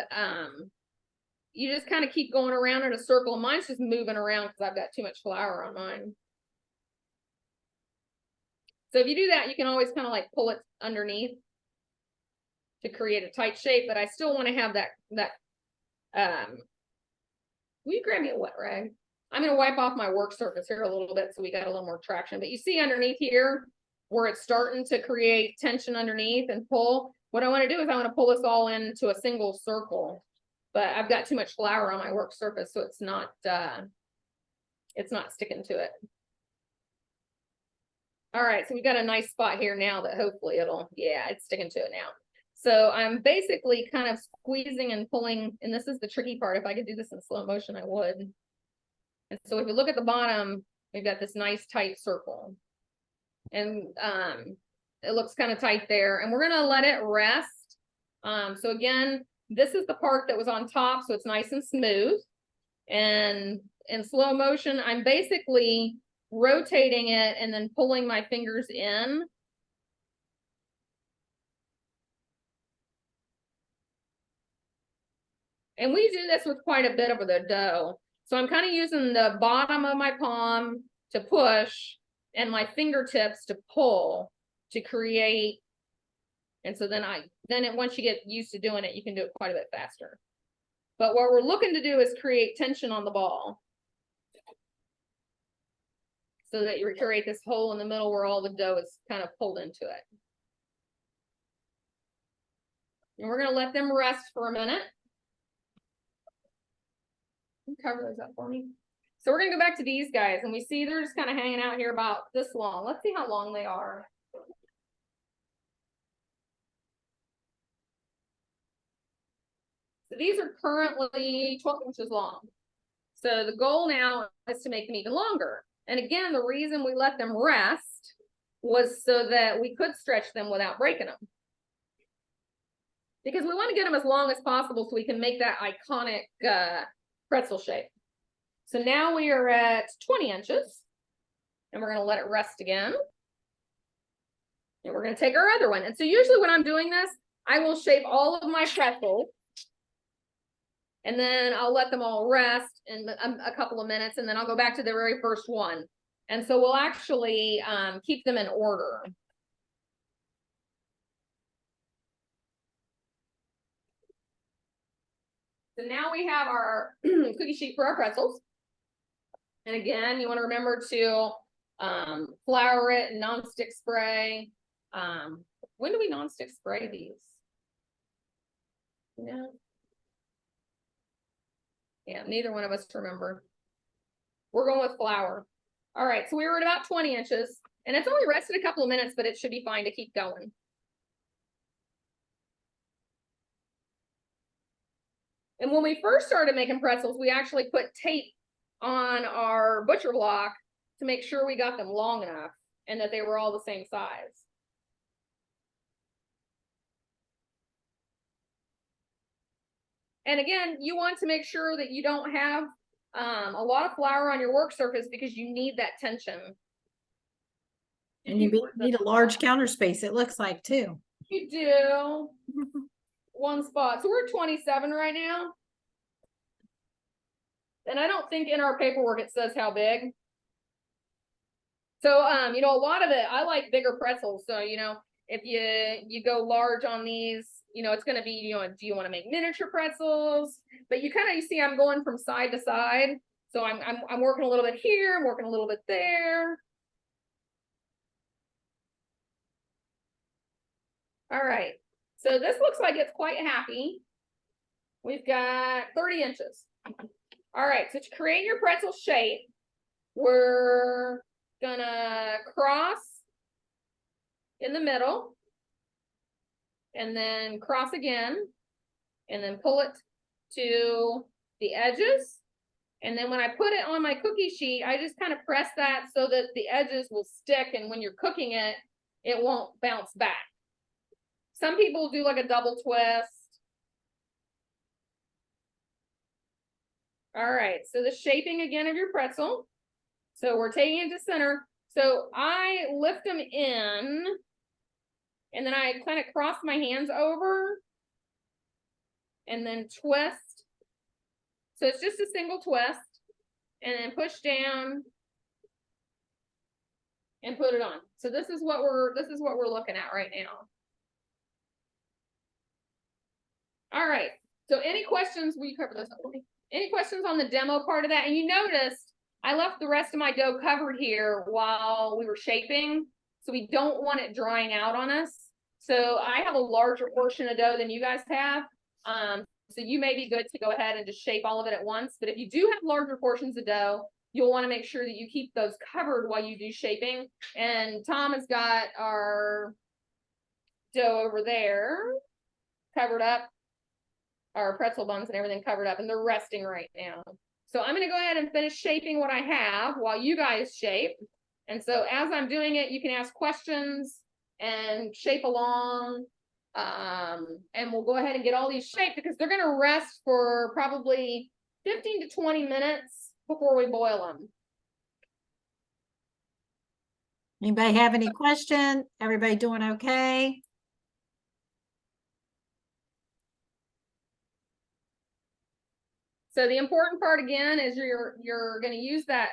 you just kind of keep going around in a circle. Mine's just moving around because I've got too much flour on mine. So if you do that, you can always kind of like pull it underneath to create a tight shape, but I still want to have that will you grab me a wet rag? I'm going to wipe off my work surface here a little bit so we got a little more traction. But you see underneath here where it's starting to create tension underneath and pull. What I want to do is I want to pull this all into a single circle. But I've got too much flour on my work surface, so it's not sticking to it. All right, so we've got a nice spot here now that hopefully it's sticking to it now. So I'm basically kind of squeezing and pulling, and this is the tricky part. If I could do this in slow motion, I would. And so if you look at the bottom, we've got this nice tight circle. And it looks kind of tight there. And we're gonna let it rest. So again, this is the part that was on top, so it's nice and smooth. And in slow motion, I'm basically rotating it and then pulling my fingers in And we do this with quite a bit of the dough. So I'm kind of using the bottom of my palm to push and my fingertips to pull to create. And so then once you get used to doing it, you can do it quite a bit faster. But what we're looking to do is create tension on the ball, so that you create this hole in the middle where all the dough is kind of pulled into it. And we're going to let them rest for a minute. Cover those up for me. So we're going to go back to these guys, and we see they're just kind of hanging out here about this long. Let's see how long they are. So these are currently 12 inches long. So the goal now is to make them even longer. And again, the reason we let them rest was so that we could stretch them without breaking them. Because we want to get them as long as possible so we can make that iconic pretzel shape. So now we are at 20 inches. And we're going to let it rest again. And we're going to take our other one. And so usually when I'm doing this, I will shape all of my pretzels. And then I'll let them all rest in a couple of minutes, and then I'll go back to the very first one. And so we'll actually keep them in order. So now we have our cookie sheet for our pretzels. And again, you want to remember to flour it, nonstick spray. When do we nonstick spray these? No. Yeah, neither one of us remember. We're going with flour. All right, so we were at about 20 inches, and it's only rested a couple of minutes, but it should be fine to keep going. And when we first started making pretzels, we actually put tape on our butcher block to make sure we got them long enough and that they were all the same size. And again, you want to make sure that you don't have a lot of flour on your work surface because you need that tension. And you need a large counter space, it looks like, too. You do. One spot. So we're 27 right now. And I don't think in our paperwork it says how big. So, you know, a lot of it, I like bigger pretzels. So, you know, if you go large on these, you know, it's going to be, you know, do you want to make miniature pretzels? But you kind of, you see, I'm going from side to side. So I'm working a little bit here. I'm working a little bit there. All right. So this looks like it's quite happy. We've got 30 inches. All right. So to create your pretzel shape, we're gonna cross in the middle. And then cross again, and then pull it to the edges. And then when I put it on my cookie sheet, I just kind of press that so that the edges will stick, and when you're cooking it, it won't bounce back. Some people do like a double twist. All right, so the shaping again of your pretzel. So we're taking it to center. So I lift them in. And then I kind of cross my hands over and then twist. So it's just a single twist, and then push down and put it on. So this is what we're looking at right now. All right. So any questions? Will you cover this up for me? Any questions on the demo part of that? And you noticed I left the rest of my dough covered here while we were shaping, so we don't want it drying out on us. So I have a larger portion of dough than you guys have. So you may be good to go ahead and just shape all of it at once. But if you do have larger portions of dough, you'll want to make sure that you keep those covered while you do shaping. And Tom has got our dough over there covered up, our pretzel buns and everything covered up, and they're resting right now. So I'm going to go ahead and finish shaping what I have while you guys shape. And so as I'm doing it, you can ask questions and shape along, and we'll go ahead and get all these shaped because they're going to rest for probably 15 to 20 minutes before we boil them. Anybody have any question? Everybody doing okay? So the important part again is you're gonna use that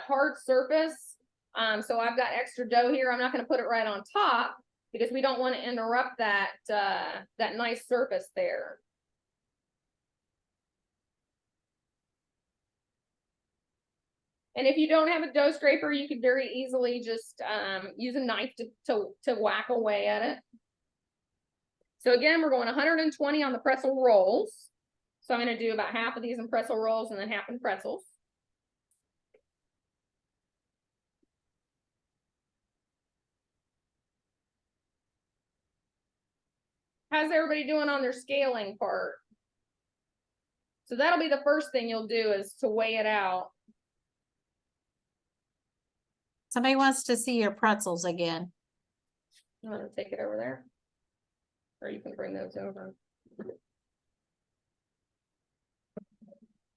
hard surface. So I've got extra dough here. I'm not gonna put it right on top because we don't want to interrupt that that nice surface there. And if you don't have a dough scraper, you could very easily just use a knife to whack away at it. So again, we're going 120 on the pretzel rolls. So I'm going to do about half of these in pretzel rolls and then half in pretzels. How's everybody doing on their scaling part? So that'll be the first thing you'll do is to weigh it out. Somebody wants to see your pretzels again. I'm going to take it over there. Or you can bring those over.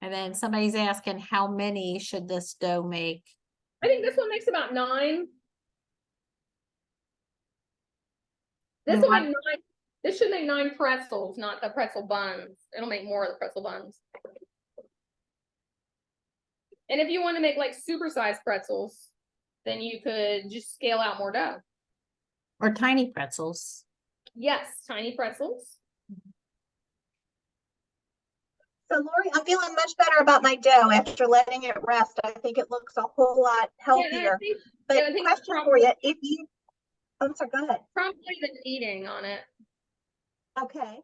And then somebody's asking how many should this dough make? I think this one makes about 9. This will make 9. This should make 9 pretzels, not the pretzel buns. It'll make more of the pretzel buns. And if you want to make like supersized pretzels, then you could just scale out more dough. Or tiny pretzels? Yes, tiny pretzels. So Lori, I'm feeling much better about my dough after letting it rest. I think it looks a whole lot healthier. But I think question for you, if you, I'm sorry, go ahead. Probably the kneading on it. Okay.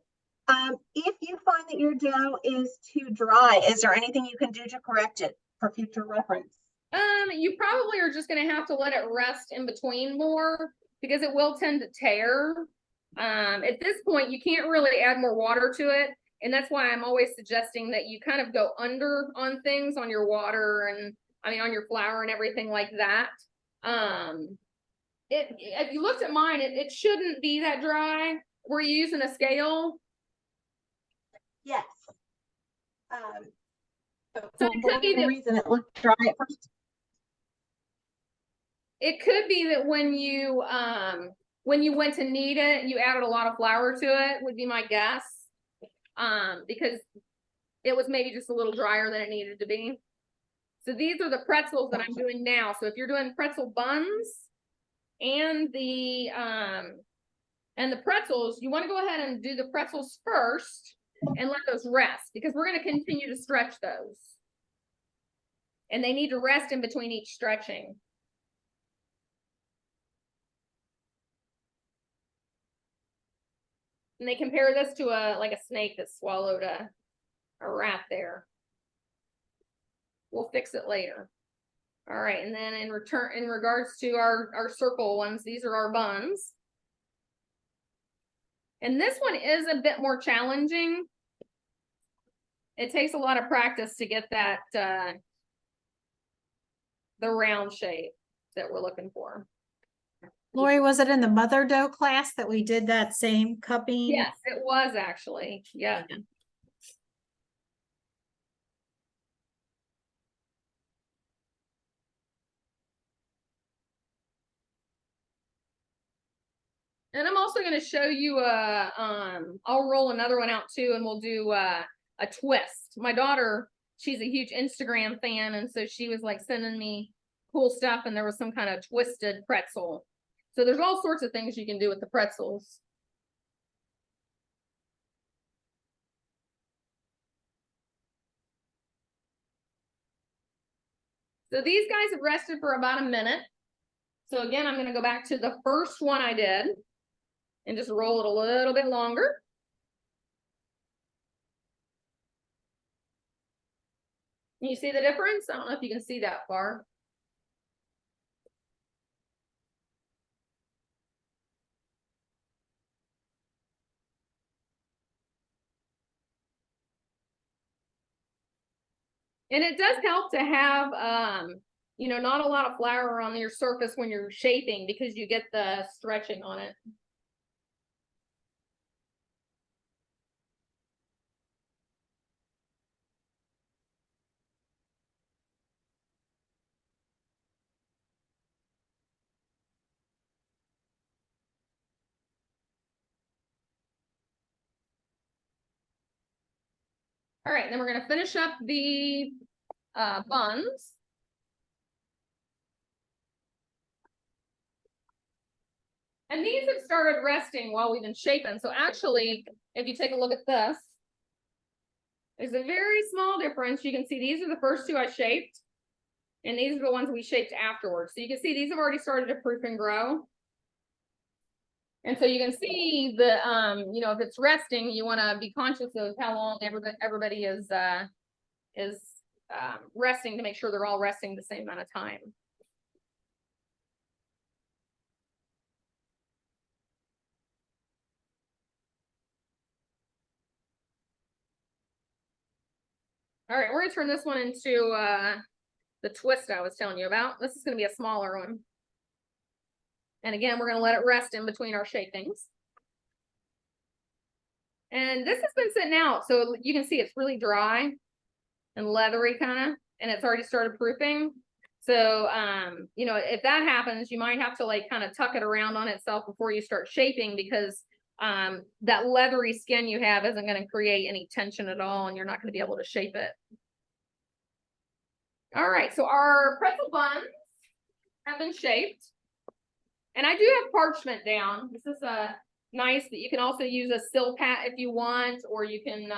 If you find that your dough is too dry, is there anything you can do to correct it for future reference? You probably are just gonna have to let it rest in between more because it will tend to tear. At this point, you can't really add more water to it. And that's why I'm always suggesting that you kind of go under on things, on your water and on your flour and everything like that. If you looked at mine, it shouldn't be that dry. Were you using a scale? Yes. So For it could be whatever that reason it looked dry at first. it could be that when you went to knead it, you added a lot of flour to it, would be my guess. Because it was maybe just a little drier than it needed to be. So these are the pretzels that I'm doing now. So if you're doing pretzel buns and the pretzels, you want to go ahead and do the pretzels first and let those rest because we're going to continue to stretch those. And they need to rest in between each stretching. And they compare this to like a snake that swallowed a rat there. We'll fix it later. All right, and then in regards to our circle ones, these are our buns. And this one is a bit more challenging. It takes a lot of practice to get that the round shape that we're looking for. Lori, was it in the mother dough class that we did that same cupping? Yes, it was actually. Yeah. And I'm also going to show you I'll roll another one out too, and we'll do a twist. My daughter, she's a huge Instagram fan, and so she was like sending me cool stuff, and there was some kind of twisted pretzel. So there's all sorts of things you can do with the pretzels. So these guys have rested for about a minute. So again, I'm going to go back to the first one I did and just roll it a little bit longer. You see the difference? I don't know if you can see that far. And it does help to have, not a lot of flour on your surface when you're shaping because you get the stretching on it. All right, then we're gonna finish up the buns. And these have started resting while we've been shaping. So actually, if you take a look at this, there's a very small difference. You can see these are the first two I shaped, and these are the ones we shaped afterwards. So you can see these have already started to proof and grow. And so you can see the, you know, if it's resting, you want to be conscious of how long everybody is resting to make sure they're all resting the same amount of time. All right, we're gonna turn this one into the twist I was telling you about. This is gonna be a smaller one. And again, we're gonna let it rest in between our shapings. And this has been sitting out, so you can see it's really dry and leathery kind of, and it's already started proofing. So, you know, if that happens, you might have to like kind of tuck it around on itself before you start shaping, because that leathery skin you have isn't going to create any tension at all, and you're not going to be able to shape it. All right, so our pretzel buns have been shaped, and I do have parchment down. This is nice that you can also use a Silpat if you want, or you can,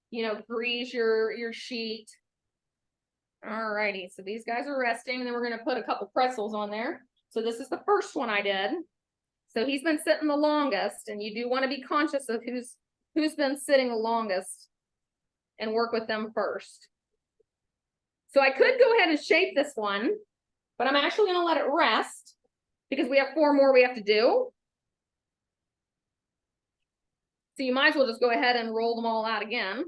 you know, grease your sheet. All righty, so these guys are resting, and then we're going to put a couple pretzels on there. So this is the first one I did. So he's been sitting the longest, and you do want to be conscious of who's been sitting the longest and work with them first. So I could go ahead and shape this one, but I'm actually going to let it rest because we have 4 more we have to do. So you might as well just go ahead and roll them all out again.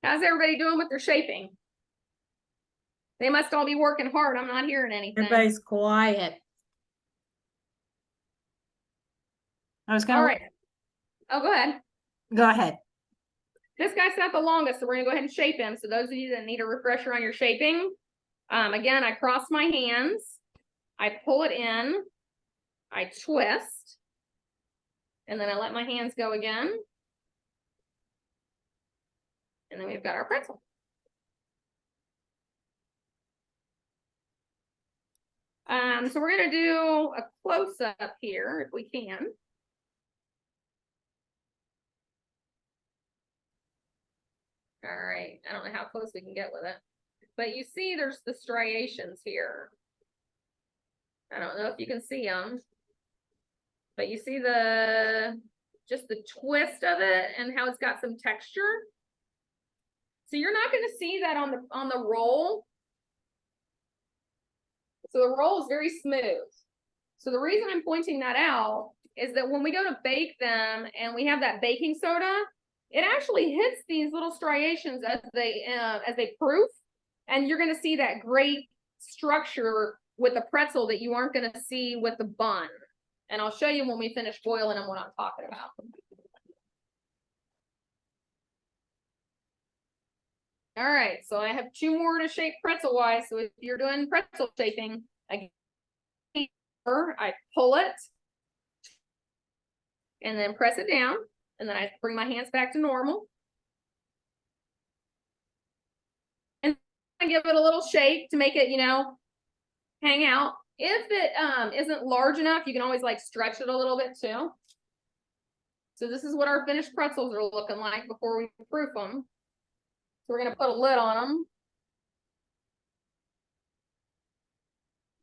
How's everybody doing with their shaping? They must all be working hard. I'm not hearing anything. Everybody's quiet. I was All gonna, right. Oh, go ahead. go ahead. This guy sat the longest, so we're gonna go ahead and shape him. So those of you that need a refresher on your shaping, again, I cross my hands, I pull it in, I twist, and then I let my hands go again. And then we've got our pretzel. So we're gonna do a close-up here if we can. All right, I don't know how close we can get with it, but you see there's the striations here. I don't know if you can see them, but you see just the twist of it and how it's got some texture. So you're not going to see that on the roll. So the roll is very smooth. So the reason I'm pointing that out is that when we go to bake them and we have that baking soda, it actually hits these little striations as they proof, and you're going to see that great structure with the pretzel that you aren't going to see with the bun. And I'll show you when we finish boiling them what I'm talking about. All right, so I have 2 more to shape pretzel wise. So if you're doing pretzel shaping, again, I pull it and then press it down, and then I bring my hands back to normal. And I give it a little shake to make it, you know, hang out. If it isn't large enough, you can always like stretch it a little bit too. So this is what our finished pretzels are looking like before we proof them. So we're gonna put a lid on them.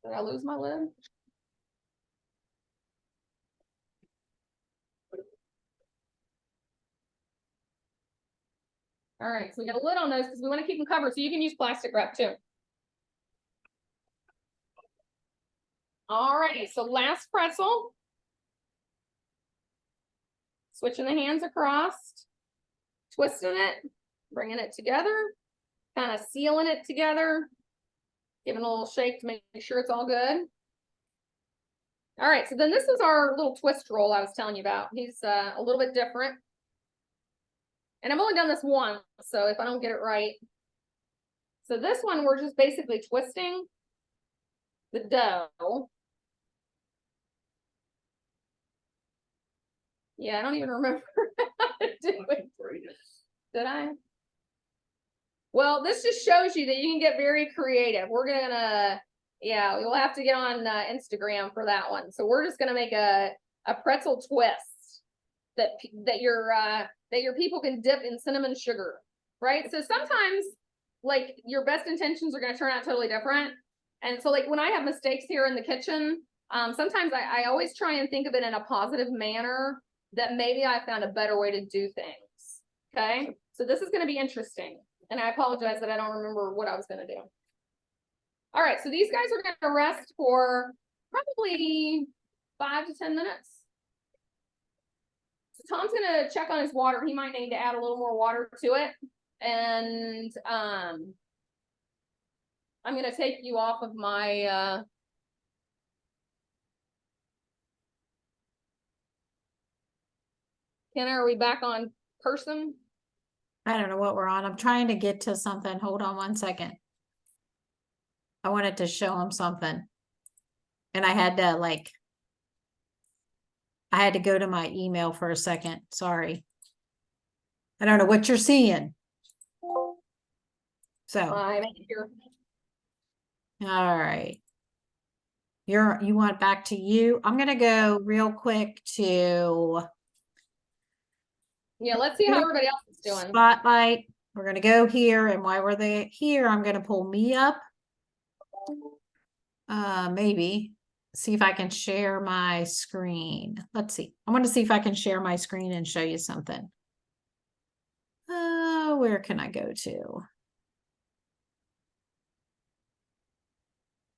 Did I lose my lid? All right, so we got a lid on those because we want to keep them covered. So you can use plastic wrap too. All righty, so last pretzel. Switching the hands across, twisting it, bringing it together, kind of sealing it together, giving a little shake to make sure it's all good. All right, so then this is our little twist roll I was telling you about. He's a little bit different. And I've only done this once, so if I don't get it right. So this one, we're just basically twisting the dough. Yeah, I don't even remember how to do it. Did I? Well, this just shows you that you can get very creative. We're gonna, yeah, we'll have to get on Instagram for that one. So we're just gonna make a pretzel twist that your people can dip in cinnamon sugar, right? So sometimes, like, your best intentions are gonna turn out totally different. And so, like, when I have mistakes here in the kitchen, sometimes I always try and think of it in a positive manner, that maybe I found a better way to do things. Okay, so this is going to be interesting, and I apologize that I don't remember what I was going to do. All right, so these guys are going to rest for probably 5 to 10 minutes. So Tom's going to check on his water. He might need to add a little more water to it, and I'm going to take you off of my Kenna, are we back on person? I don't know what we're on. I'm trying to get to something. Hold on 1 second. I wanted to show him something. And I had to go to my email for a second. Sorry. I don't know what you're seeing. So, I'm here. all right. You want back to you? I'm gonna go real quick to Yeah, let's see how everybody else is doing. Spotlight. We're gonna go here, and while we're there here, I'm gonna pull me up. Maybe see if I can share my screen. Let's see. I want to see if I can share my screen and show you something. Where can I go to?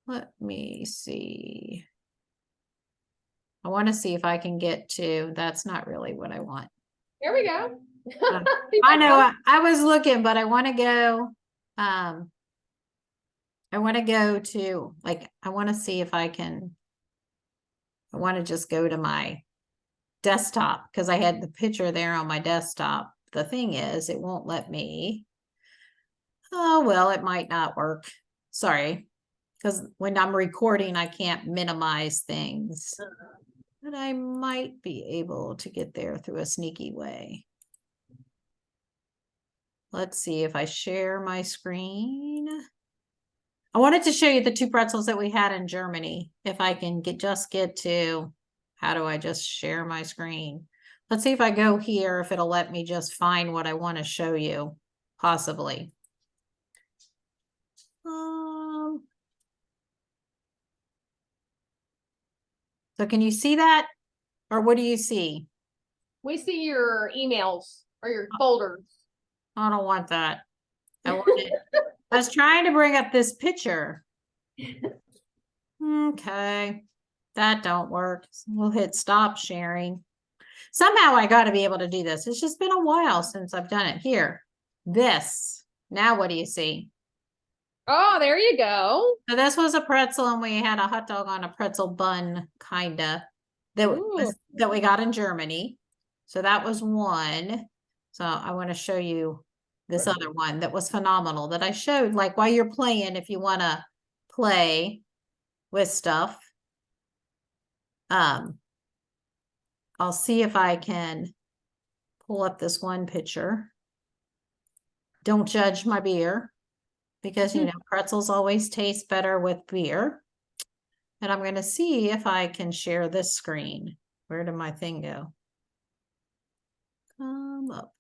Let me see. I want to see if I can get to, that's not really what I want. There we go. I know I was looking, but I want to go, I want to go to, like, I want to see if I want to just go to my desktop because I had the picture there on my desktop. The thing is, it won't let me. Oh, well, it might not work. Sorry. Because when I'm recording, I can't minimize things. But I might be able to get there through a sneaky way. Let's see if I share my screen. I wanted to show you the 2 pretzels that we had in Germany. If I can get to, how do I just share my screen? Let's see if I go here, if it'll let me just find what I want to show you, possibly. So can you see that? Or what do you see? We see your emails or your folders. I don't want that. I was trying to bring up this picture. Okay. That don't work. We'll hit stop sharing. Somehow I got to be able to do this. It's just been a while since I've done it. Here. This. Now what do you see? Oh, there you go. So this was a pretzel, and we had a hot dog on a pretzel bun, kinda, that we got in Germany. So that was one. So I want to show you this other one that was phenomenal that I showed, like, while you're playing, if you want to play with stuff. I'll see if I can pull up this one picture. Don't judge my beer. Because, you know, pretzels always taste better with beer. And I'm going to see if I can share this screen. Where did my thing go? Come up.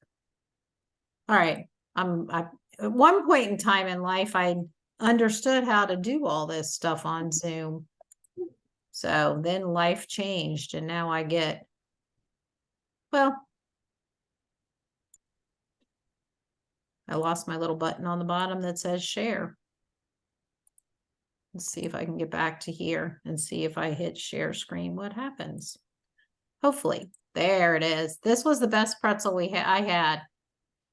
All right. At one point in time in life, I understood how to do all this stuff on Zoom. So then life changed, and now I get, well, I lost my little button on the bottom that says share. Let's see if I can get back to here and see if I hit share screen, what happens. Hopefully, there it is. This was the best pretzel I had.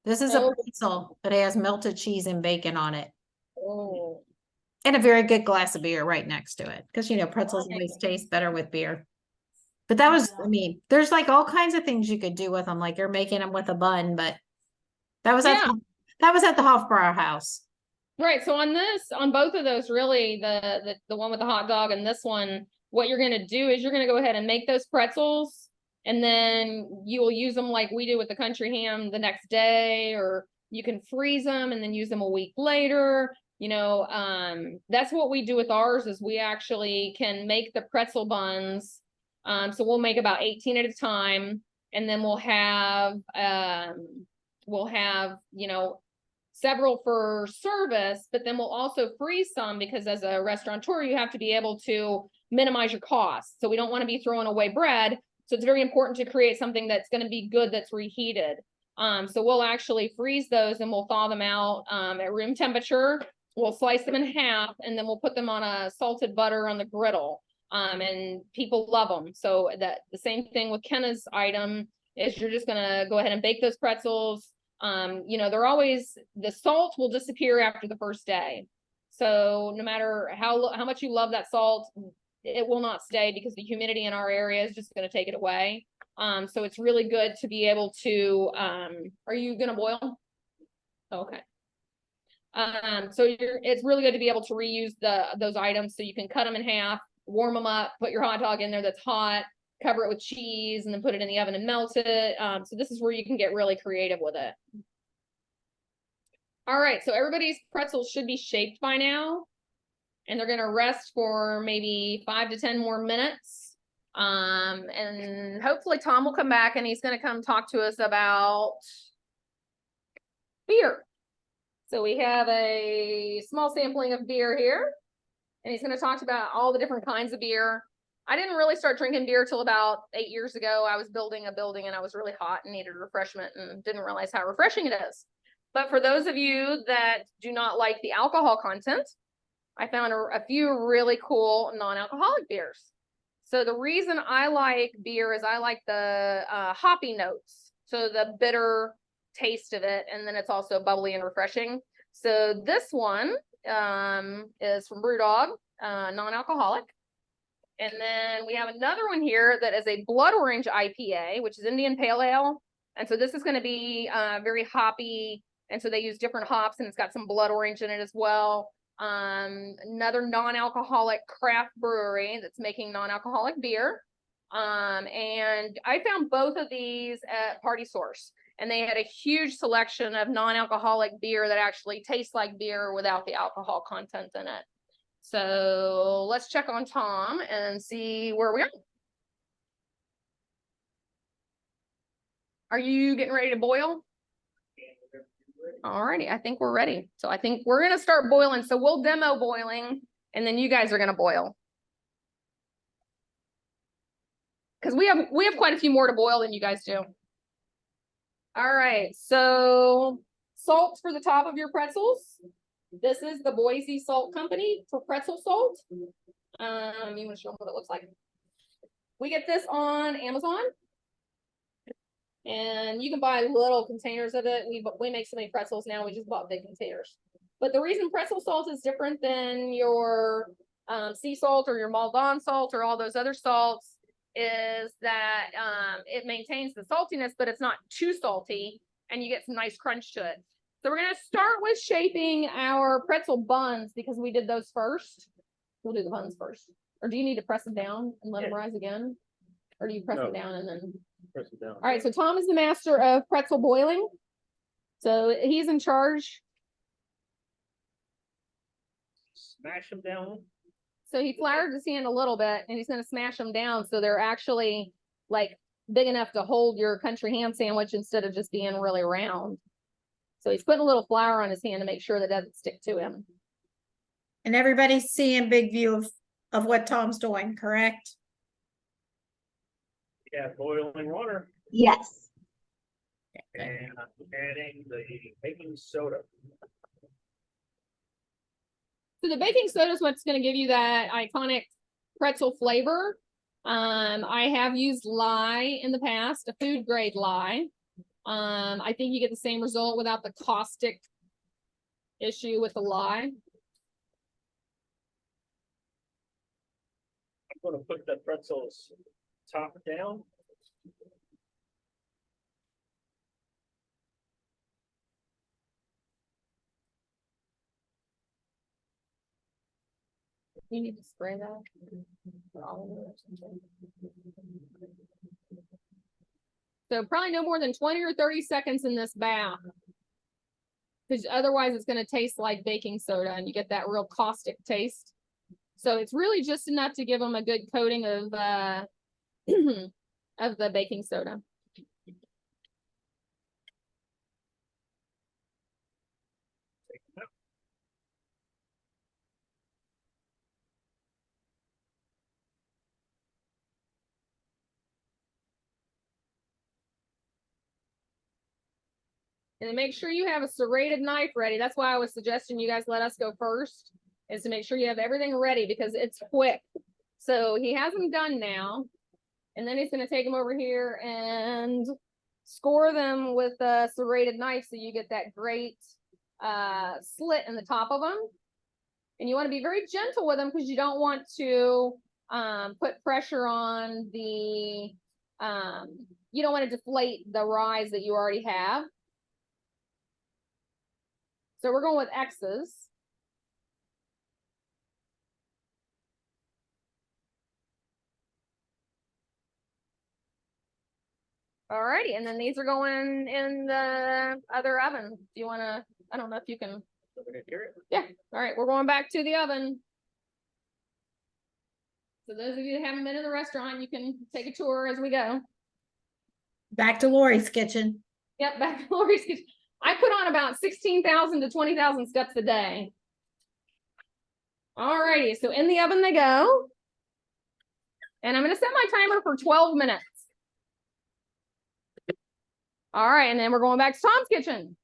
This is a pretzel that has melted cheese and bacon on it. Oh. And a very good glass of beer right next to it. Because, you know, pretzels always taste better with beer. But that was, I mean, there's like all kinds of things you could do with them. Like you're making them with a bun, but That was Yeah. that was at the Hofbrauer house. Right, so on both of those, really, the one with the hot dog and this one, what you're gonna do is you're gonna go ahead and make those pretzels, and then you will use them like we do with the country ham the next day, or you can freeze them and then use them a week later. That's what we do with ours, is we actually can make the pretzel buns. So we'll make about 18 at a time, and then we'll have several for service, but then we'll also freeze some, because as a restaurateur, you have to be able to minimize your costs. So we don't want to be throwing away bread. So it's very important to create something that's going to be good, that's reheated. So we'll actually freeze those and we'll thaw them out at room temperature. We'll slice them in half, and then we'll put them on a salted butter on the griddle. And people love them. So that the same thing with Kenna's item is you're just gonna go ahead and bake those pretzels. They're always, the salt will disappear after the first day. So no matter how much you love that salt, it will not stay, because the humidity in our area is just going to take it away. So it's really good to be able to, are you going to boil? Okay. So it's really good to be able to reuse those items, so you can cut them in half, warm them up, put your hot dog in there that's hot, cover it with cheese, and then put it in the oven and melt it. So this is where you can get really creative with it. All right, so everybody's pretzels should be shaped by now, and they're gonna rest for maybe 5 to 10 more minutes. And hopefully Tom will come back, and he's gonna come talk to us about beer. So we have a small sampling of beer here, and he's gonna talk about all the different kinds of beer. I didn't really start drinking beer till about 8 years ago. I was building a building and I was really hot and needed refreshment, and didn't realize how refreshing it is. But for those of you that do not like the alcohol content, I found a few really cool non-alcoholic beers. So the reason I like beer is I like the hoppy notes. So the bitter taste of it, and then it's also bubbly and refreshing. So this one is from Brewdog, non-alcoholic. And then we have another one here that is a blood orange IPA, which is Indian Pale Ale. And so this is going to be very hoppy. And so they use different hops, and it's got some blood orange in it as well. Another non-alcoholic craft brewery that's making non-alcoholic beer. And I found both of these at Party Source, and they had a huge selection of non-alcoholic beer that actually tastes like beer without the alcohol content in it. So let's check on Tom and see where we are. Are you getting ready to boil? All righty, I think we're ready. So I think we're going to start boiling. So we'll demo boiling, and then you guys are going to boil. Because we have quite a few more to boil than you guys do. All right, so salt for the top of your pretzels. This is the Boise Salt Company for pretzel salt. You want to show them what it looks like? We get this on Amazon. And you can buy little containers of it. We make so many pretzels now, we just bought big containers. But the reason pretzel salt is different than your sea salt or your Maldon salt or all those other salts is that it maintains the saltiness, but it's not too salty, and you get some nice crunch to it. So we're going to start with shaping our pretzel buns, because we did those first. We'll do the buns first. Or do you need to press them down and let them rise again? Or do you press them down and then... Press it down. All right, so Tom is the master of pretzel boiling. So he's in charge. Smash them down. So he floured his hand a little bit, and he's going to smash them down so they're actually like big enough to hold your country ham sandwich instead of just being really round. So he's putting a little flour on his hand to make sure that doesn't stick to him. And everybody's seeing big view of what Tom's doing, correct? Yeah, boiling water. Yes. And I'm adding the baking soda. So the baking soda is what's going to give you that iconic pretzel flavor. I have used lye in the past, a food grade lye. I think you get the same result without the caustic issue with the lye. I'm going to put the pretzels top down. You need to spray that. for all of it or something. So probably no more than 20 or 30 seconds in this bath. Because otherwise it's going to taste like baking soda and you get that real caustic taste. So it's really just enough to give them a good coating of of the baking soda. And then make sure you have a serrated knife ready. That's why I was suggesting you guys let us go first, is to make sure you have everything ready because it's quick. So he has them done now. And then he's going to take them over here and score them with a serrated knife so you get that great slit in the top of them. And you want to be very gentle with them because you don't want to put pressure on the, you don't want to deflate the rise that you already have. So we're going with X's. Alrighty, and then these are going in the other oven. Do you want to, I don't know if you can. Yeah, all right, we're going back to the oven. So those of you that haven't been in the restaurant, you can take a tour as we go. Back to Lori's kitchen. Yep, back to Lori's kitchen. I put on about 16,000 to 20,000 steps a day. Alrighty, so in the oven they go. And I'm going to set my timer for 12 minutes. All right, and then we're going back to Tom's kitchen.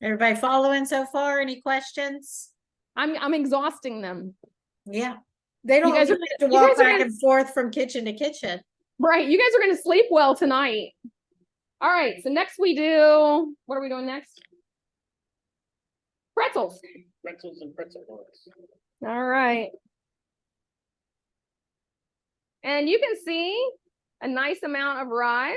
Everybody following so far? Any questions? I'm exhausting them. Yeah. They don't guys are have to you walk guys are back gonna- and forth from kitchen to kitchen. Right, you guys are going to sleep well tonight. All right, so next we do, what are we doing next? Pretzels. Pretzels and pretzel bars. All right. And you can see a nice amount of rise.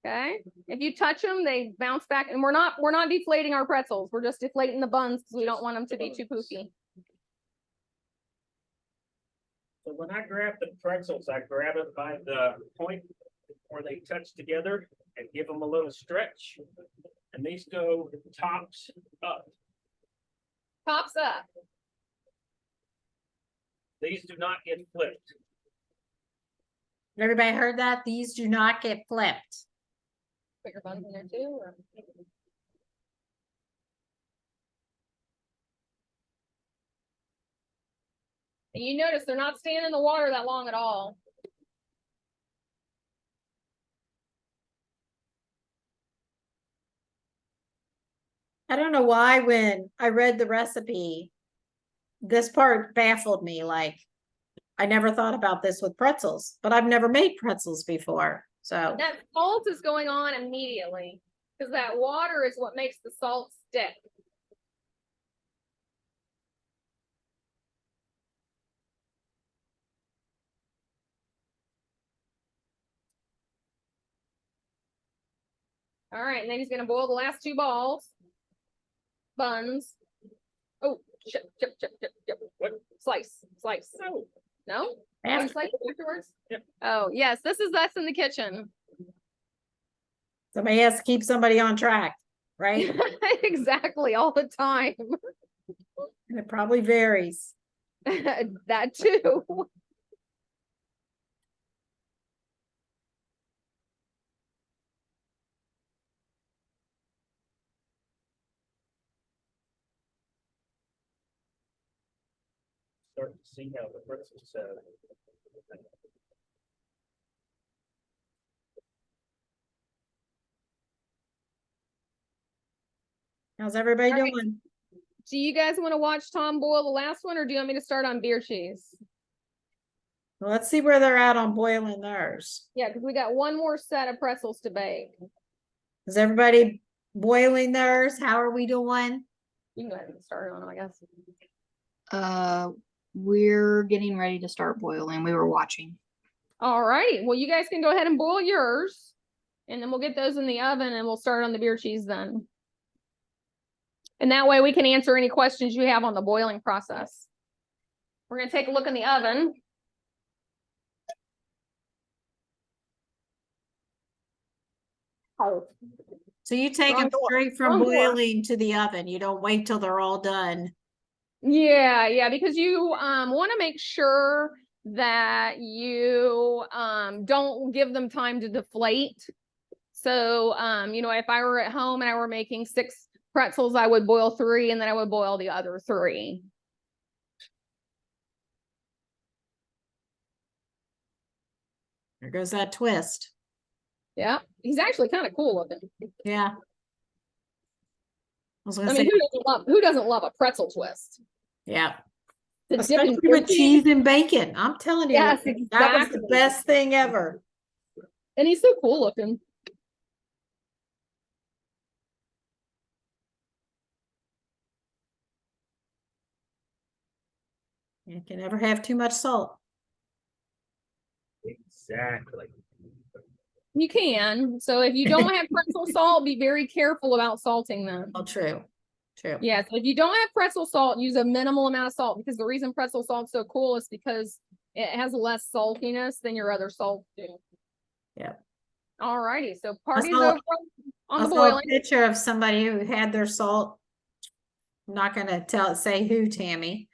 Okay. If you touch them, they bounce back, and we're not deflating our pretzels. We're just deflating the buns because we don't want them to be too poofy. So when I grab the pretzels, I grab it by the point where they touch together and give them a little stretch. And these go tops up. Tops up. These do not get flipped. Everybody heard that? These do not get flipped. Put your buns in there too. Or... And you notice they're not staying in the water that long at all. I don't know why when I read the recipe, this part baffled me. Like, I never thought about this with pretzels, but I've never made pretzels before. So That salt is going on immediately because that water is what makes the salt stick. All right, and then he's gonna boil the last two buns. Oh, chip. What? Slice. No. No? after- Oh, slice it afterwards? Yep. Oh, yes, this is us in the kitchen. somebody has to keep somebody on track, right? Exactly, all the time. And it probably varies. That too. Start to see how the pretzels set. How's everybody All right. doing? Do you guys want to watch Tom boil the last one, or do you want me to start on beer cheese? Well, let's see where they're at on boiling theirs. Yeah, because we got one more set of pretzels to bake. Is everybody boiling theirs? How are we doing? You can go ahead and start on them, I guess. We're getting ready to start boiling. We were watching. All righty. Well, you guys can go ahead and boil yours, and then we'll get those in the oven, and we'll start on the beer cheese then. And that way we can answer any questions you have on the boiling process. We're gonna take a look in the oven. Oh, So you take Wrong them door. straight from Wrong door. boiling to the oven. You don't wait till they're all done. yeah, because you want to make sure that you don't give them time to deflate. So you know, if I were at home and I were making 6 pretzels, I would boil 3 and then I would boil the other 3. There goes that twist. Yeah, he's actually kind of cool looking. Yeah. I was gonna I say, mean, who doesn't love a pretzel twist? yeah. The dip Especially in with cream cheese and bacon. I'm telling you, Yes, that was the exactly. best thing ever. And he's so cool looking. You can never have too much salt. Exactly. You can. So if you don't have pretzel salt, be very careful about salting them. Oh, true. True. Yeah, so if you don't have pretzel salt, use a minimal amount of salt, because the reason pretzel salt's so cool is because it has less saltiness than your other salts do. Yeah. Alrighty, so party's saw- over on I the saw a boiling. picture of somebody who had their salt. I'm not gonna say who, Tammy.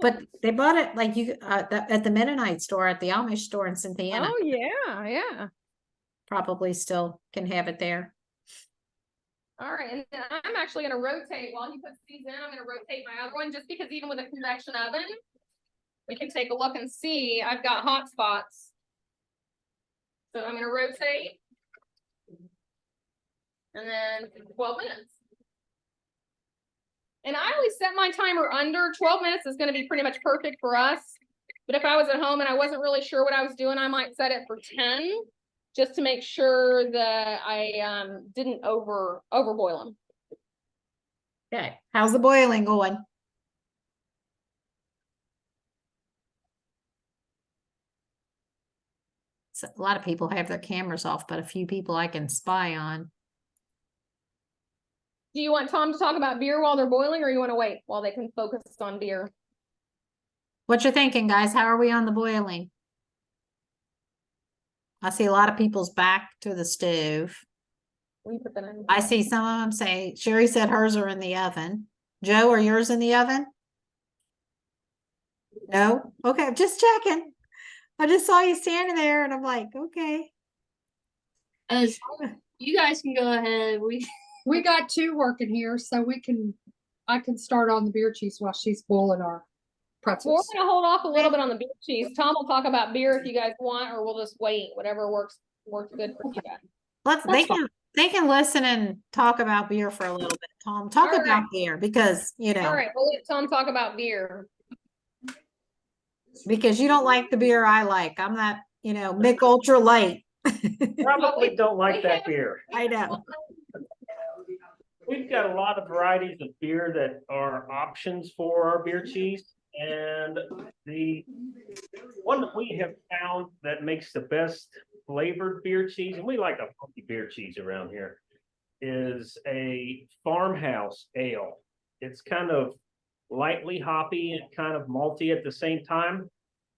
But they bought it like at the Mennonite store, at the Amish store in Cynthiana. Oh yeah. Probably still can have it there. All right, and then I'm actually gonna rotate while he puts these in. I'm gonna rotate my other one, just because even with a convection oven, we can take a look and see I've got hot spots. So I'm gonna rotate. And then 12 minutes. And I always set my timer under 12 minutes is going to be pretty much perfect for us. But if I was at home and I wasn't really sure what I was doing, I might set it for 10, just to make sure that I didn't overboil them. Okay, how's the boiling going? So a lot of people have their cameras off, but a few people I can spy on. Do you want Tom to talk about beer while they're boiling, or you want to wait while they can focus on beer? What you thinking, guys? How are we on the boiling? I see a lot of people's back to the stove. We put them in. I see some of them say, Sherry said hers are in the oven. Joe, are yours in the oven? No? Okay, I'm just checking. I just saw you standing there and I'm like, okay. As you guys can go ahead. We got 2 working here, so I can start on the beer cheese while she's boiling our We're pretzels. gonna hold off a little bit on the beer cheese. Tom will talk about beer if you guys want, or we'll just wait, whatever works good for you guys. They can listen and talk about beer for a little bit. Tom, talk All about right. beer because All right, we'll let Tom talk about beer. because you don't like the beer I like. I'm not, Mick Ultra Light. Probably don't like that beer. I know. We've got a lot of varieties of beer that are options for our beer cheese. And the one that we have found that makes the best flavored beer cheese, and we like a funky beer cheese around here, is a farmhouse ale. It's kind of lightly hoppy and kind of malty at the same time.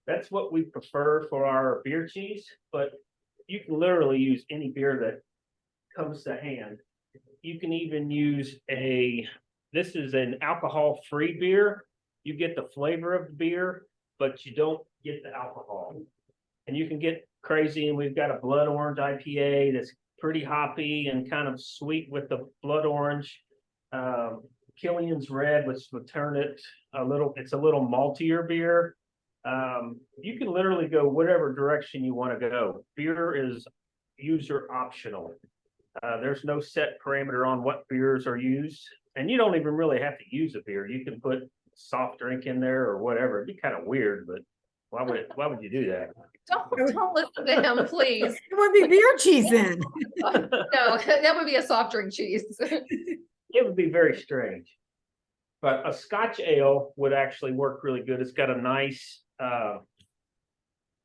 That's what we prefer for our beer cheese, but you can literally use any beer that comes to hand. You can even use this is an alcohol-free beer. You get the flavor of the beer, but you don't get the alcohol. And you can get crazy, and we've got a blood orange IPA that's pretty hoppy and kind of sweet with the blood orange. Killian's Red, which would turn it it's a little maltier beer. You can literally go whatever direction you want to go. Beer is user optional. There's no set parameter on what beers are used, and you don't even really have to use a beer. You can put soft drink in there or whatever. It'd be kind of weird, but why would you do that? Don't listen to him, please. It would be beer cheese then. No, that would be a soft drink cheese. It would be very strange. But a Scotch ale would actually work really good. It's got a nice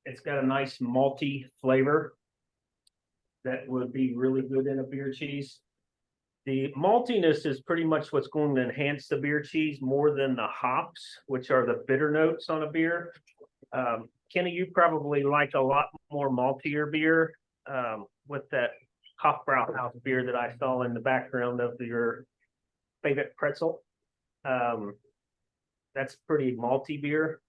malty flavor that would be really good in a beer cheese. The maltiness is pretty much what's going to enhance the beer cheese more than the hops, which are the bitter notes on a beer. Kenny, you probably like a lot more maltier beer with that Hofbrauhaus beer that I saw in the background of your favorite pretzel. That's pretty malty beer.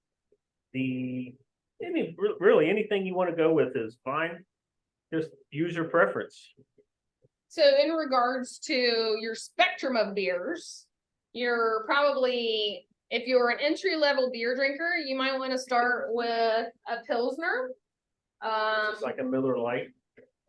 Really anything you want to go with is fine. Just use your preference. So in regards to your spectrum of beers, you're probably, if you're an entry level beer drinker, you might want to start with a Pilsner. It's like a Miller Lite.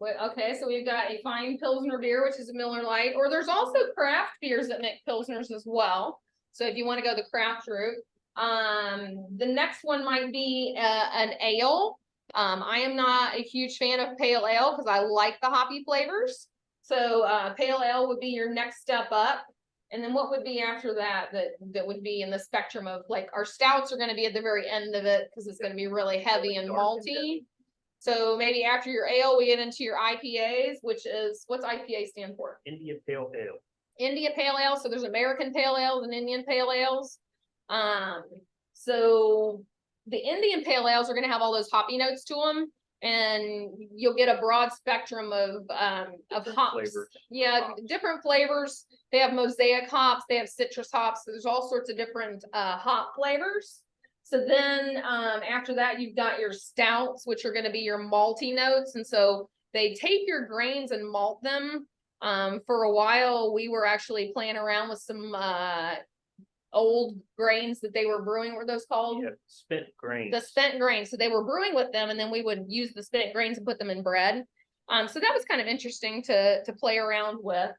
Okay, so we've got a fine Pilsner beer, which is a Miller Lite, or there's also craft beers that make Pilsners as well. So if you want to go the craft route, the next one might be an ale. I am not a huge fan of pale ale because I like the hoppy flavors. So pale ale would be your next step up. And then what would be after that that would be in the spectrum of, like, our stouts are going to be at the very end of it because it's going to be really heavy and malty. So maybe after your ale, we get into your IPAs, which is, what's IPA stand for? India Pale Ale. India Pale Ale. So there's American Pale Ales and Indian Pale Ales. So the Indian Pale Ales are going to have all those hoppy notes to them, and you'll get a broad spectrum of hops. Flavors. Yeah, different flavors. They have mosaic hops. They have citrus hops. So there's all sorts of different hop flavors. So then after that, you've got your stouts, which are going to be your malty notes. And so they take your grains and malt them. For a while, we were actually playing around with some old grains that they were brewing. What were those called? Yeah, spent grains. The spent grains. So they were brewing with them, and then we would use the spent grains and put them in bread. So that was kind of interesting to play around with.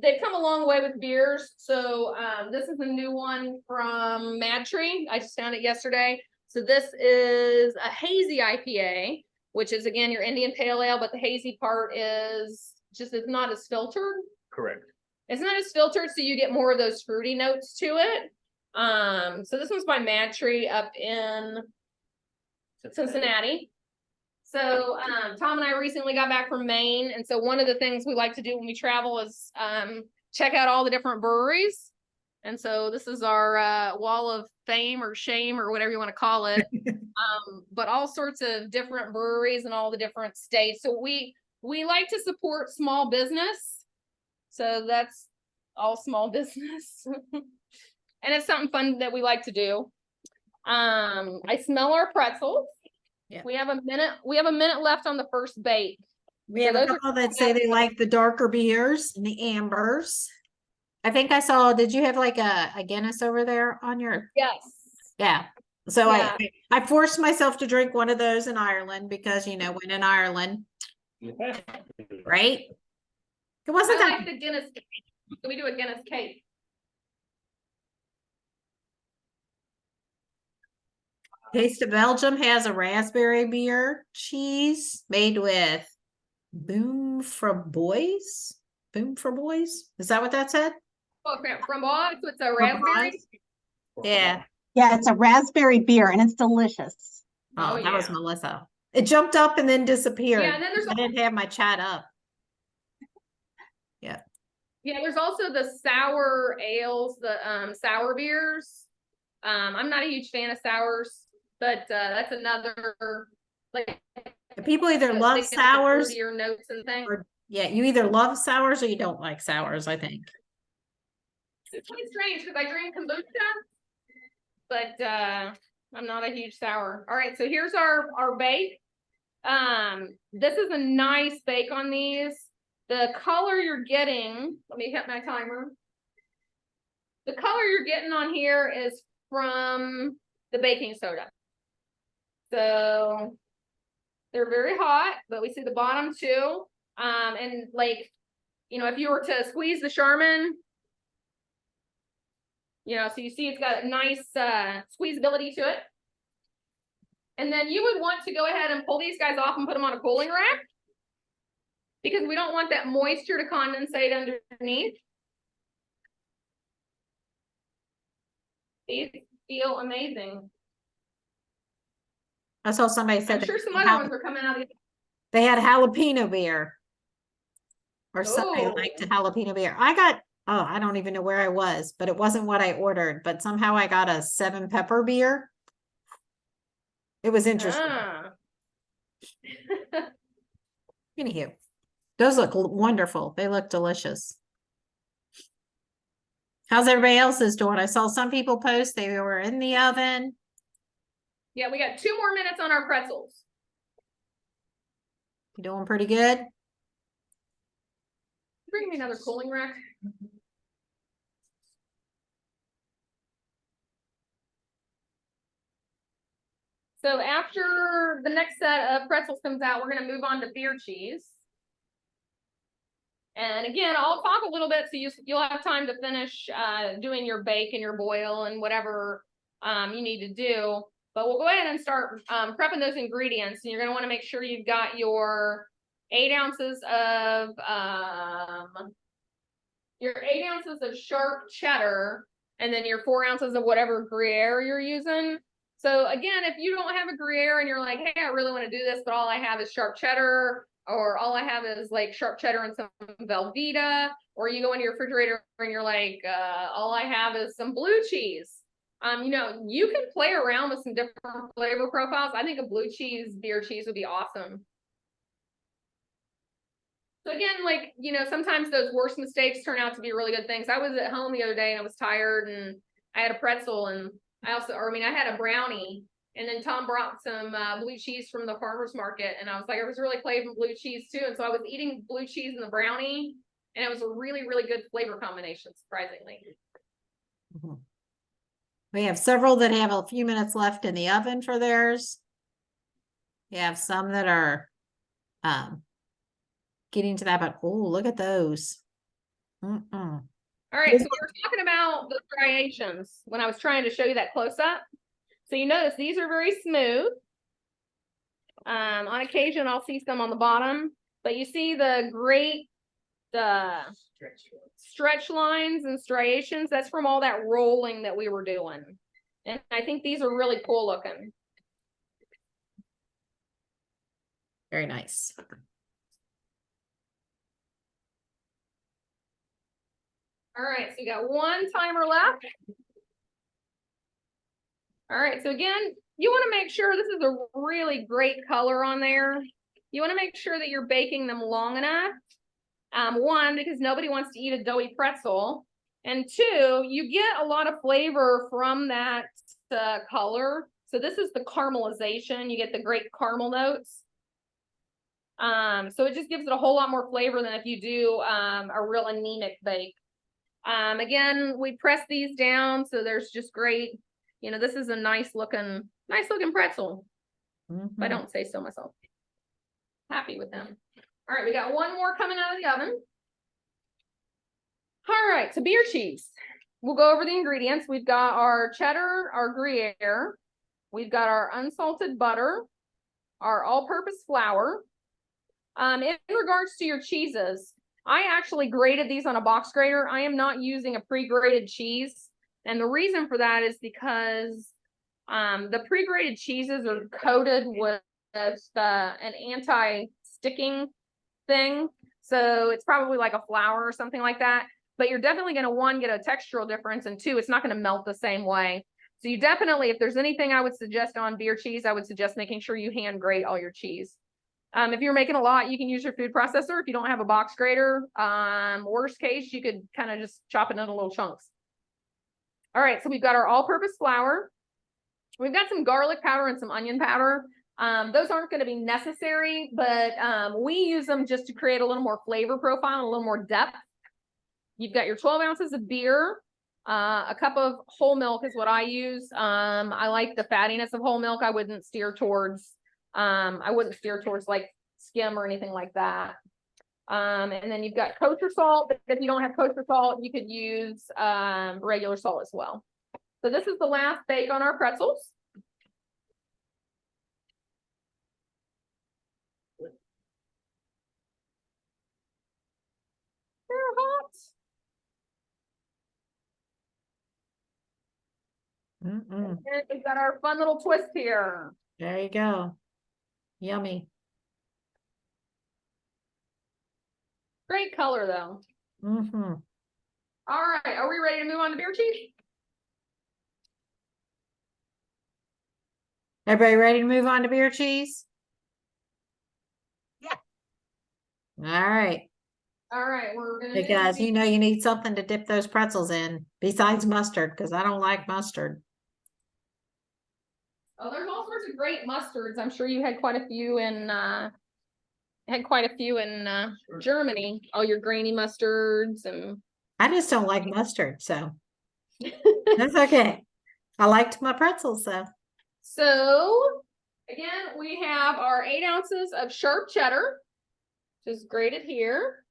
They've come a long way with beers. So this is a new one from Mad Tree. I just found it yesterday. So this is a hazy IPA, which is, again, your Indian Pale Ale, but the hazy part is just, it's not as filtered. Correct. It's not as filtered, so you get more of those fruity notes to it. So this one's by Mad Tree up in Cincinnati. So Tom and I recently got back from Maine, and so one of the things we like to do when we travel is check out all the different breweries. And so this is our wall of fame or shame or whatever you want to call it. But all sorts of different breweries in all the different states. So we like to support small business. So that's all small business. And it's something fun that we like to do. I smell our pretzels. Yeah. We have a minute left on the first bake. We So have a those are- couple that say they like the darker beers and the ambers. I think I saw, did you have like a Guinness over there on your? Yes. Yeah. So Yeah. I forced myself to drink one of those in Ireland because, when in Ireland, right? It wasn't I that. like the Guinness cake. Can we do a Guinness cake? Taste of Belgium has a raspberry beer cheese made with Boom for Boys. Boom for Boys. Is that what that said? Oh, framboise, so it's a raspberry. Yeah. Yeah, it's a raspberry beer and it's delicious. Oh, Oh, that was yeah. Melissa. It jumped up and then disappeared. Yeah, and then there's I didn't have my chat up. Yeah, there's also the sour ales, the sour beers. I'm not a huge fan of sours, but that's another, like, People either they love get the sours fruitier notes and things. or you either love sours or you don't like sours, I think. It's quite strange because I drink kombucha, but I'm not a huge sour. All right, so here's our bake. This is a nice bake on these. The color you're getting, let me hit my timer. The color you're getting on here is from the baking soda. So they're very hot, but we see the bottom too. And like, if you were to squeeze the Charmin, so you see it's got a nice squeezability to it. And then you would want to go ahead and pull these guys off and put them on a cooling rack, because we don't want that moisture to condensate underneath. These feel amazing. I saw somebody said I'm sure some other ones are coming out of the they had jalapeno beer. or somebody Oh. liked a jalapeno beer. I got, oh, I don't even know where I was, but it wasn't what I ordered, but somehow I got a 7 pepper beer. It was interesting. Ah. Anywho, those look wonderful. They look delicious. How's everybody else's doing? I saw some people post they were in the oven. Yeah, we got 2 more minutes on our pretzels. You doing pretty good? Bring me another cooling rack. So after the next set of pretzels comes out, we're gonna move on to beer cheese. And again, I'll talk a little bit so you'll have time to finish doing your bake and your boil and whatever you need to do. But we'll go ahead and start prepping those ingredients. And you're gonna want to make sure you've got your 8 ounces of sharp cheddar, and then your 4 ounces of whatever Gruyere you're using. So again, if you don't have a Gruyere and you're like, hey, I really want to do this, but all I have is sharp cheddar, or all I have is like sharp cheddar and some Velveeta, or you go into your refrigerator and you're like, all I have is some blue cheese. You know, you can play around with some different flavor profiles. I think a blue cheese beer cheese would be awesome. So again, like, you know, sometimes those worst mistakes turn out to be really good things. I was at home the other day and I was tired and I had a pretzel, and I had a brownie, and then Tom brought some blue cheese from the farmer's market, and I was like, I was really craving blue cheese too. And so I was eating blue cheese and the brownie, and it was a really, really good flavor combination, surprisingly. Mhm. We have several that have a few minutes left in the oven for theirs. We have some that are getting to that, but oh, look at those. All right, so we were talking about the striations when I was trying to show you that close up. So you notice these are very smooth. On occasion, I'll see some on the bottom, but you see the stretch lines and striations. That's from all that rolling that we were doing. And I think these are really cool looking. Very nice. All right, so you got 1 timer left. All right, so again, you want to make sure this is a really great color on there. You want to make sure that you're baking them long enough. 1, because nobody wants to eat a doughy pretzel. And 2, you get a lot of flavor from that color. So this is the caramelization. You get the great caramel notes. So it just gives it a whole lot more flavor than if you do a real anemic bake. Again, we press these down, so there's just great, you know, this is a nice looking pretzel. If I don't say so myself. Happy with them. All right, we got 1 more coming out of the oven. All right, so beer cheese. We'll go over the ingredients. We've got our cheddar, our Gruyere. We've got our unsalted butter, our all-purpose flour. In regards to your cheeses, I actually grated these on a box grater. I am not using a pre-grated cheese. And the reason for that is because the pre-grated cheeses are coated with an anti-sticking thing. So it's probably like a flour or something like that. But you're definitely going to, 1, get a textural difference, and 2, it's not going to melt the same way. So you definitely, if there's anything I would suggest on beer cheese, I would suggest making sure you hand grate all your cheese. If you're making a lot, you can use your food processor. If you don't have a box grater, worst case, you could kind of just chop it into little chunks. All right, so we've got our all-purpose flour. We've got some garlic powder and some onion powder. Those aren't going to be necessary, but we use them just to create a little more flavor profile and a little more depth. You've got your 12 ounces of beer. A cup of whole milk is what I use. I like the fattiness of whole milk. I wouldn't steer towards like skim or anything like that. And then you've got kosher salt. If you don't have kosher salt, you could use regular salt as well. So this is the last bake on our pretzels. They're hot. And we've got our fun little twist here. There you go. Yummy. Great color though. Mm-hmm. All right, are we ready to move on to beer cheese? Everybody ready to move on to beer cheese? Yeah. All right. All right, we're gonna. Hey do guys, the- you know you need something to dip those pretzels in besides mustard, because I don't like mustard. Oh, there's all sorts of great mustards. I'm sure you had quite a few in Germany. All your grainy mustards and I just don't like mustard, so that's okay. I liked my pretzels though. so again, we have our 8 ounces of sharp cheddar, just grated here.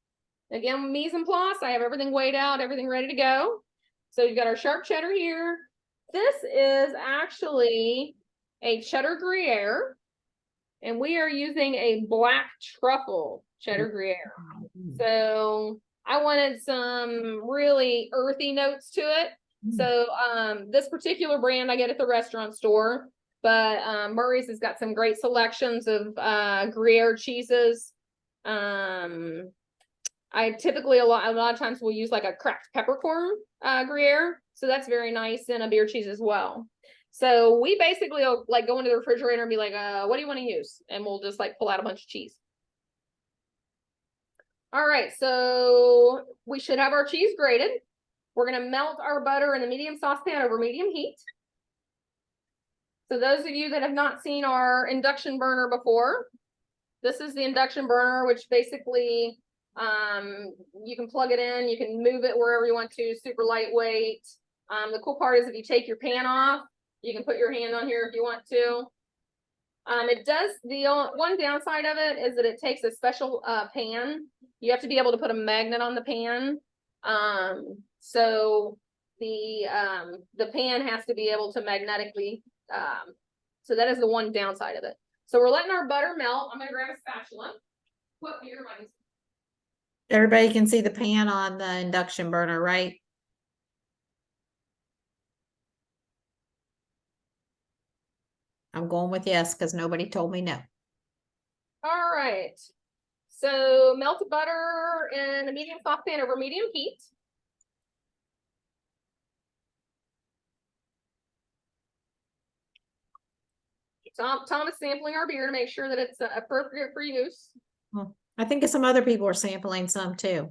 Again, mise en place. I have everything weighed out, everything ready to go. So you've got our sharp cheddar here. This is actually a cheddar Gruyere, and we are using a black truffle cheddar Gruyere. So I wanted some really earthy notes to it. So this particular brand I get at the restaurant store, but Murray's has got some great selections of Gruyere cheeses. I typically a lot of times will use like a cracked peppercorn Gruyere, so that's very nice in a beer cheese as well. So we basically like go into the refrigerator and be like, what do you want to use? And we'll just like pull out a bunch of cheese. All right, so we should have our cheese grated. We're gonna melt our butter in a medium saucepan over medium heat. So those of you that have not seen our induction burner before, this is the induction burner, which basically you can plug it in, you can move it wherever you want to, super lightweight. The cool part is if you take your pan off, you can put your hand on here if you want to. It does, the one downside of it is that it takes a special pan. You have to be able to put a magnet on the pan. So the pan has to be able to magnetically, so that is the one downside of it. So we're letting our butter melt. I'm gonna grab a spatula. What beer am I? Everybody can see the pan on the induction burner, right? I'm going with yes, because nobody told me no. All right. So melted butter in a medium saucepan over medium heat. Tom is sampling our beer to make sure that it's appropriate for use. I think some other people are sampling some too.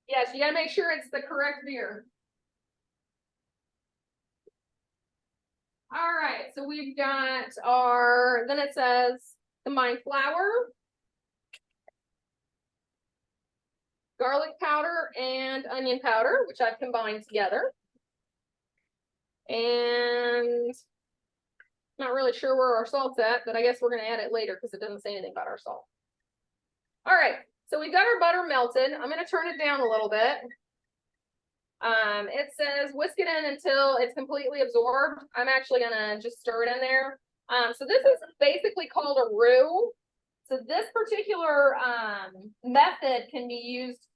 Yes, you gotta make sure it's the correct beer. All right, so we've got our, then it says combine flour, garlic powder, and onion powder, which I've combined together. And not really sure where our salt's at, but I guess we're gonna add it later because it doesn't say anything about our salt. All right, so we've got our butter melted. I'm gonna turn it down a little bit. It says whisk it in until it's completely absorbed. I'm actually gonna just stir it in there. So this is basically called a roux. So this particular method can be used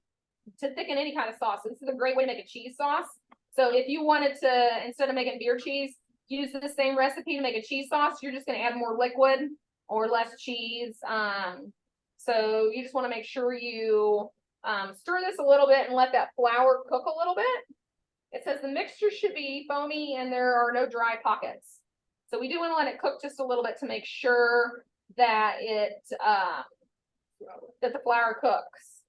to thicken any kind of sauce. This is a great way to make a cheese sauce. So if you wanted to, instead of making beer cheese, use the same recipe to make a cheese sauce, you're just gonna add more liquid or less cheese. So you just want to make sure you stir this a little bit and let that flour cook a little bit. It says the mixture should be foamy and there are no dry pockets. So we do want to let it cook just a little bit to make sure that that the flour cooks.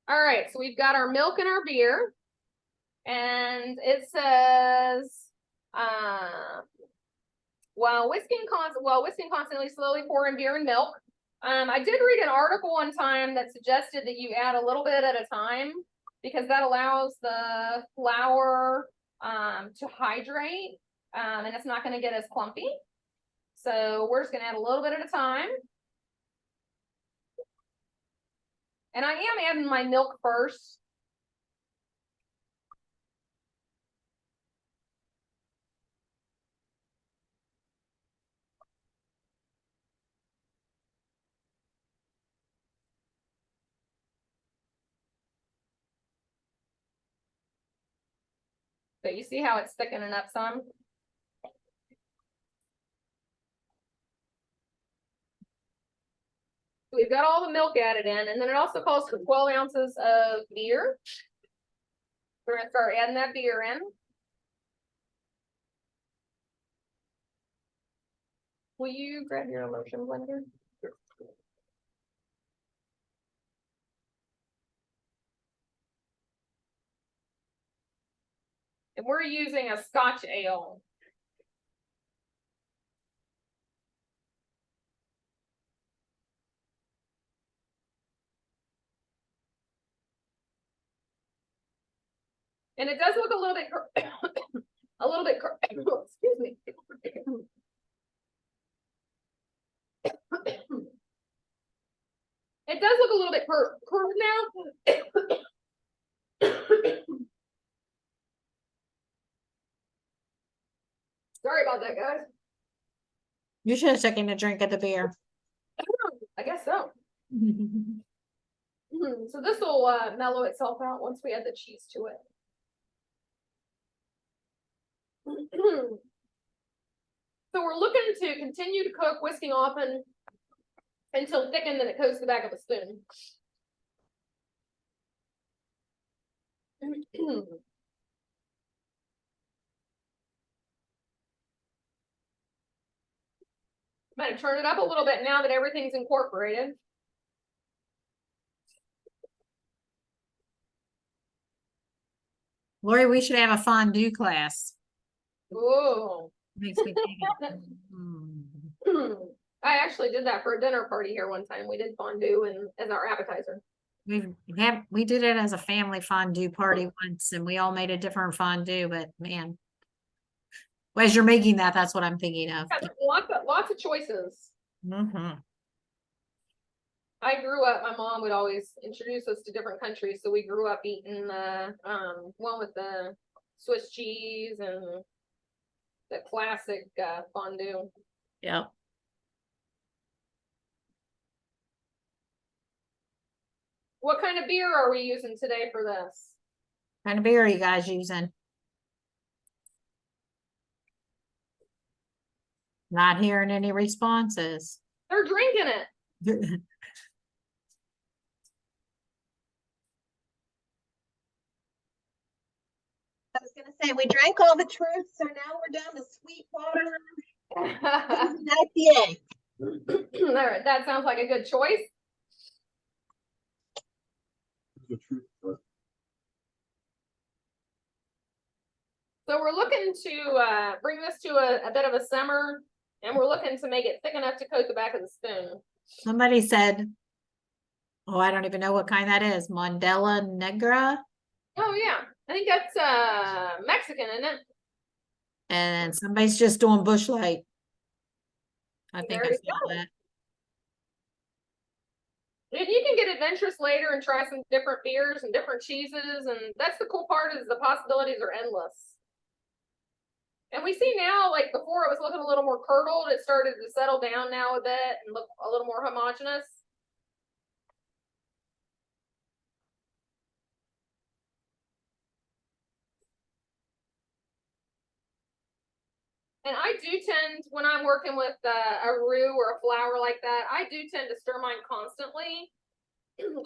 All right, so we've got our milk and our beer, and it says while whisking constantly, slowly pour in beer and milk. I did read an article one time that suggested that you add a little bit at a time because that allows the flour to hydrate and it's not going to get as clumpy. So we're just going to add a little bit at a time. And I am adding my milk first. But you see how it's thickening up some? We've got all the milk added in, and then it also calls for 12 ounces of beer. We're gonna start adding that beer in. Will you grab your immersion blender? And we're using a Scotch ale. And it does look a little bit, a little bit, excuse me. It does look a little bit curved now. Sorry about that, guys. You should have taken a drink of the beer. I guess so. So this will mellow itself out once we add the cheese to it. So we're looking to continue to cook, whisking often until thickened, then it coats the back of a spoon. I'm gonna turn it up a little bit now that everything's incorporated. Lori, we should have a fondue class. Ooh. Makes me think. I actually did that for a dinner party here one time. We did fondue and as our appetizer. We did it as a family fondue party once and we all made a different fondue, but man. Well, as you're making that, that's what I'm thinking of. Lots of choices. Mhm. I grew up, my mom would always introduce us to different countries, so we grew up eating the one with the Swiss cheese and the classic fondue. Yep. What kind of beer are we using today for this? What kind of beer are you guys using? Not hearing any responses. They're drinking it. I was gonna say, we drank all the truth, so now we're down to sweet water. IPA. There, that sounds like a good choice. So we're looking to bring this to a bit of a simmer, and we're looking to make it thick enough to coat the back of the spoon. Somebody said, oh, I don't even know what kind that is. Mondella Negra. Oh yeah, I think that's Mexican, isn't it? And somebody's just doing Bush Light. I think There I you saw go. that. And you can get adventurous later and try some different beers and different cheeses, and that's the cool part is the possibilities are endless. And we see now, like before it was looking a little more curdled, it started to settle down now a bit and look a little more homogeneous. And I do tend, when I'm working with a roux or a flour like that, I do tend to stir mine constantly.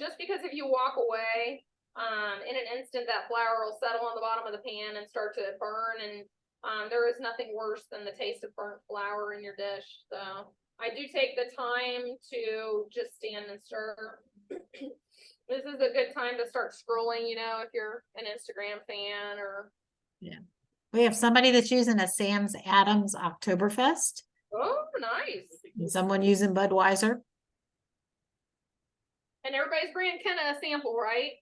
Just because if you walk away, in an instant, that flour will settle on the bottom of the pan and start to burn. And there is nothing worse than the taste of burnt flour in your dish. So I do take the time to just stand and stir. This is a good time to start scrolling, you know, if you're an Instagram fan or. Yeah. We have somebody that's using a Sam's Adams Oktoberfest. Oh, nice. And someone using Budweiser. And everybody's bringing kind of a sample, right?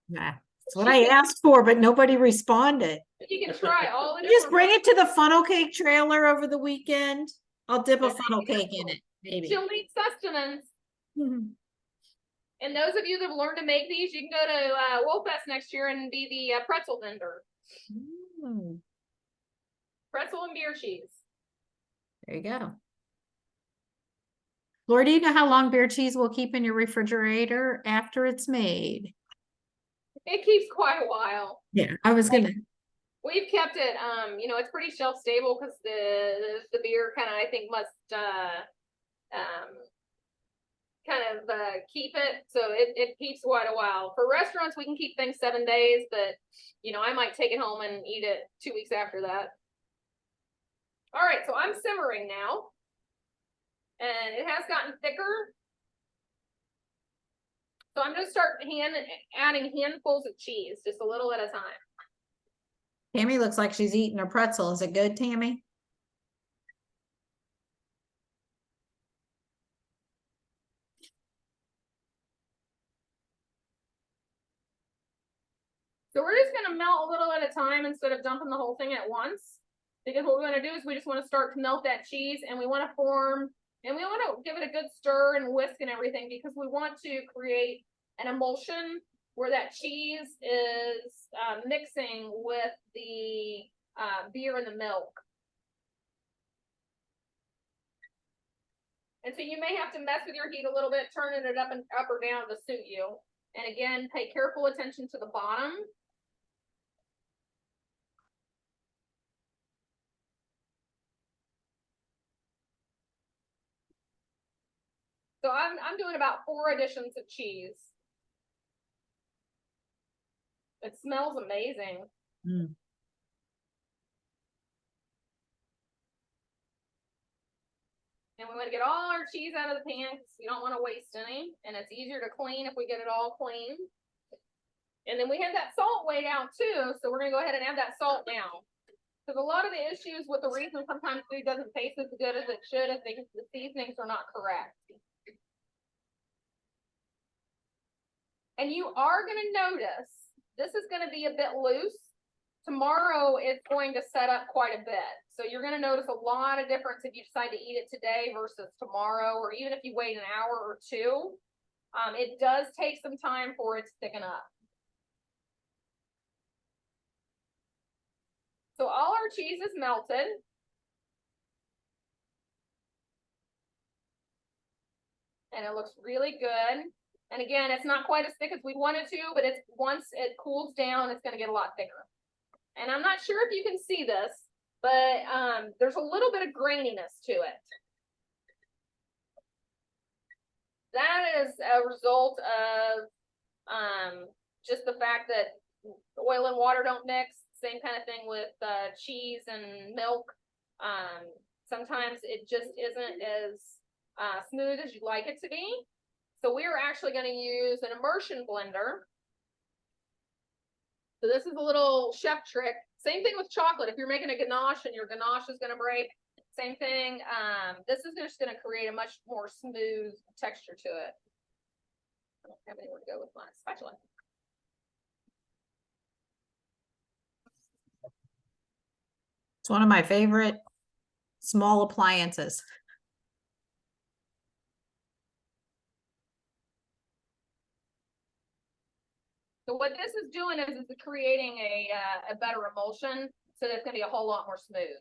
Yeah, that's what I asked for, but nobody responded. You can try all the Just different. bring it to the funnel cake trailer over the weekend. I'll dip a funnel cake in it, maybe. She'll need sustenance. Mhm. And those of you that have learned to make these, you can go to Wolfest next year and be the pretzel vendor. Mm, Pretzel and beer cheese. there you go. Laura, do you know how long beer cheese will keep in your refrigerator after it's made? It keeps quite a while. Yeah, I was gonna. We've kept it, you know, it's pretty shelf stable because the beer kind of, I think, must kind of keep it so it keeps quite a while. For restaurants, we can keep things 7 days, but you know, I might take it home and eat it 2 weeks after that. All right, so I'm simmering now, and it has gotten thicker. So I'm gonna start adding handfuls of cheese, just a little at a time. Tammy looks like she's eating her pretzel. Is it good, Tammy? So we're just gonna melt a little at a time instead of dumping the whole thing at once. Because what we're gonna do is we just want to start to melt that cheese, and we want to form, and we want to give it a good stir and whisk and everything, because we want to create an emulsion where that cheese is mixing with the beer and the milk. And so you may have to mess with your heat a little bit, turning it up or down to suit you. And again, pay careful attention to the bottom. So I'm doing about 4 additions of cheese. It smells amazing. Mm. And we want to get all our cheese out of the pan because we don't want to waste any. And it's easier to clean if we get it all clean. And then we have that salt way down too. So we're going to go ahead and add that salt now. Because a lot of the issues with the reason sometimes food doesn't taste as good as it should is because the seasonings are not correct. And you are going to notice this is going to be a bit loose. Tomorrow it's going to set up quite a bit. So you're going to notice a lot of difference if you decide to eat it today versus tomorrow, or even if you wait an hour or two. It does take some time for it to thicken up. So all our cheese is melted. And it looks really good. And again, it's not quite as thick as we wanted to, but it's once it cools down, it's going to get a lot thicker. And I'm not sure if you can see this, but there's a little bit of graininess to it. That is a result of just the fact that oil and water don't mix. Same kind of thing with cheese and milk. Sometimes it just isn't as smooth as you'd like it to be. So we are actually going to use an immersion blender. So this is a little chef trick. Same thing with chocolate. If you're making a ganache and your ganache is going to break, same thing. This is just going to create a much more smooth texture to it. I don't have anywhere to go with my spatula. It's one of my favorite small appliances. So what this is doing is it's creating a better emulsion, so that it's going to be a whole lot more smooth.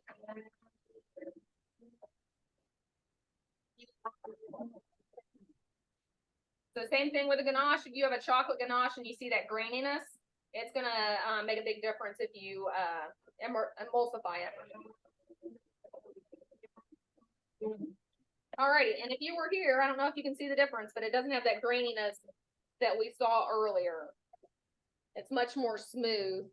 So same thing with a ganache. If you have a chocolate ganache and you see that graininess, it's going to make a big difference if you emulsify it. Alrighty, and if you were here, I don't know if you can see the difference, but it doesn't have that graininess that we saw earlier. It's much more smooth.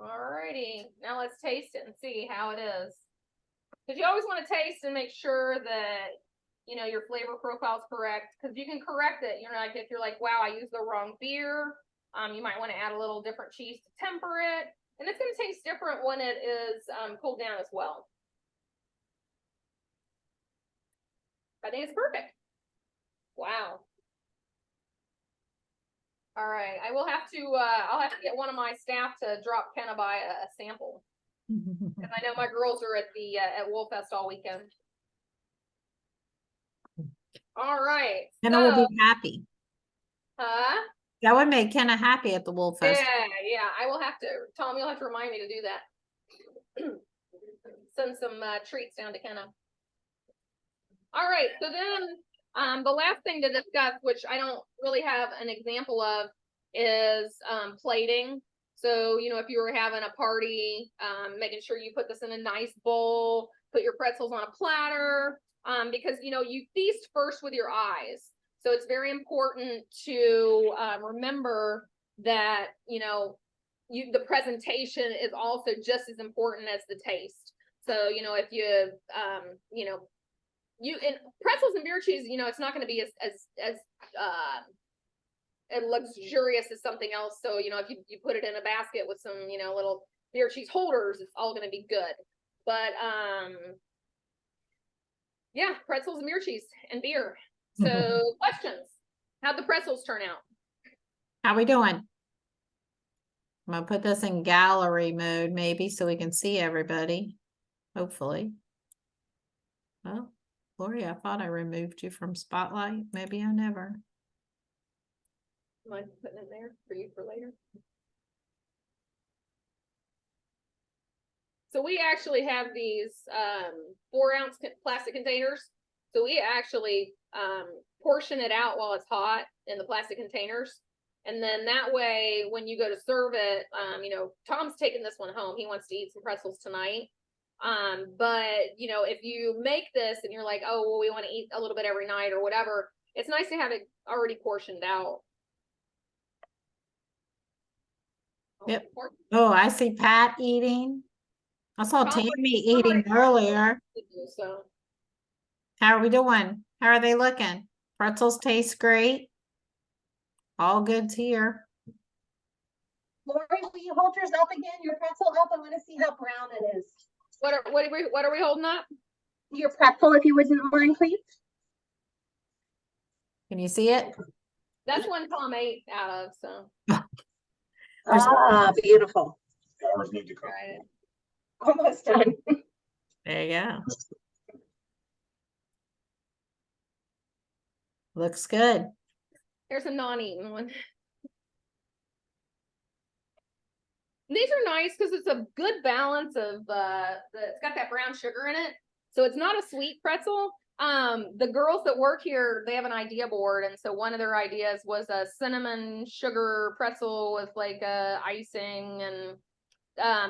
Alrighty, now let's taste it and see how it is. Because you always want to taste and make sure that, you know, your flavor profile is correct. Because you can correct it. You're like, if you're like, wow, I used the wrong beer. You might want to add a little different cheese to temper it. And it's going to taste different when it is cooled down as well. I think it's perfect. Wow. All right, I will have to, I'll have to get one of my staff to drop Kenna by a sample. Because I know my girls are at the, at Wolf Fest all weekend. All right. Kenna will be happy. Huh? That would make Kenna happy at the Wolf Fest. Yeah, I will have to, Tom, you'll have to remind me to do that. Send some treats down to Kenna. All right, so then the last thing to discuss, which I don't really have an example of, is plating. So, if you were having a party, making sure you put this in a nice bowl, put your pretzels on a platter, because, you feast first with your eyes. So it's very important to remember that, the presentation is also just as important as the taste. So, if you, and pretzels and beer cheese, it's not going to be as luxurious as something else. So, if you put it in a basket with some, little beer cheese holders, it's all going to be good. But, yeah, pretzels and beer cheese and beer. So questions, how'd the pretzels turn out? How we doing? I'm gonna put this in gallery mode maybe so we can see everybody, hopefully. Well, Lori, I thought I removed you from spotlight. Maybe I never. Mind putting it there for you for later? So we actually have these 4-ounce plastic containers. So we actually portion it out while it's hot in the plastic containers. And then that way, when you go to serve it, Tom's taking this one home. He wants to eat some pretzels tonight. But if you make this and you're like, oh, well, we want to eat a little bit every night or whatever, it's nice to have it already portioned out. Yep. Oh, I see Pat eating. I saw Tammy eating earlier. So How are we doing? How are they looking? Pretzels taste great. All good's here. Lori, will you hold yours up again? Your pretzel up? I want to see how brown it is. what are we holding up? Your pretzel, if you wouldn't mind, please. Can you see it? That's one Tom ate out of, so. Ah, beautiful. Ours need to come. Right. Almost done. There you go. Looks good. Here's a non-eaten one. These are nice because it's a good balance of it's got that brown sugar in it. So it's not a sweet pretzel. The girls that work here, they have an idea board, and so one of their ideas was a cinnamon sugar pretzel with like icing, and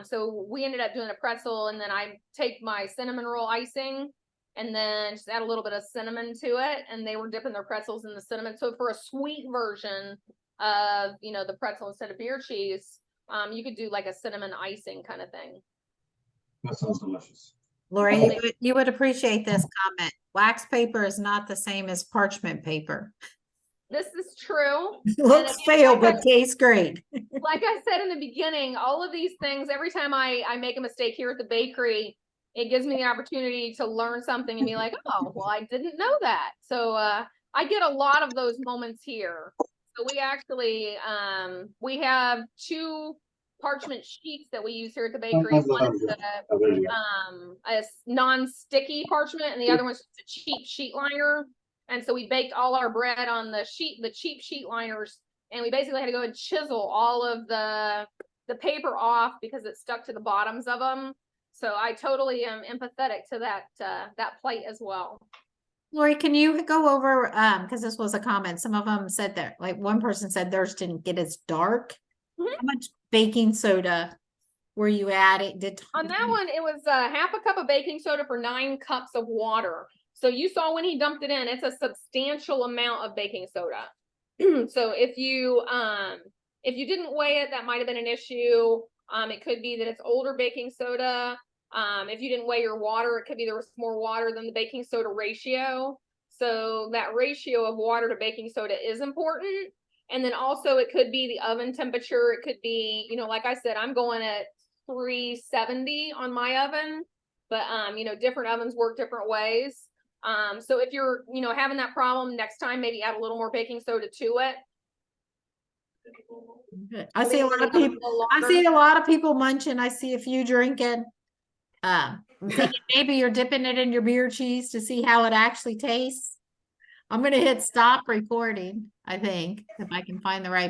so we ended up doing a pretzel, and then I take my cinnamon roll icing and then just add a little bit of cinnamon to it, and they were dipping their pretzels in the cinnamon. So for a sweet version of the pretzel instead of beer cheese, you could do like a cinnamon icing kind of thing. That sounds delicious. Lori, you would appreciate this comment. Wax paper is not the same as parchment paper. This is true. Looks stale, but tastes great. Like I said in the beginning, all of these things, every time I make a mistake here at the bakery, it gives me the opportunity to learn something and be like, oh, well, I didn't know that. So I get a lot of those moments here. So we actually, we have 2 parchment sheets that we use here at the bakery. One is a non-sticky parchment, and the other one's just a cheap sheet liner. And so we baked all our bread on the cheap sheet liners, and we basically had to go and chisel all of the paper off because it stuck to the bottoms of them. So I totally am empathetic to that plight as well. Lori, can you go over, because this was a comment, some of them said that, like one person said theirs didn't get as dark. Mhm. How much baking soda were you adding? On that one, it was half a cup of baking soda for 9 cups of water. So you saw when he dumped it in, it's a substantial amount of baking soda. So if you didn't weigh it, that might have been an issue. It could be that it's older baking soda. If you didn't weigh your water, it could be there was more water than the baking soda ratio. So that ratio of water to baking soda is important. And then also it could be the oven temperature. It could be, like I said, I'm going at 370 on my oven, but different ovens work different ways. So if you're, having that problem next time, maybe add a little more baking soda to it. I see a lot of people. I see a lot of people munching. I see a few drinking. I'm thinking maybe you're dipping it in your beer cheese to see how it actually tastes. I'm gonna hit stop recording, I think, if I can find the right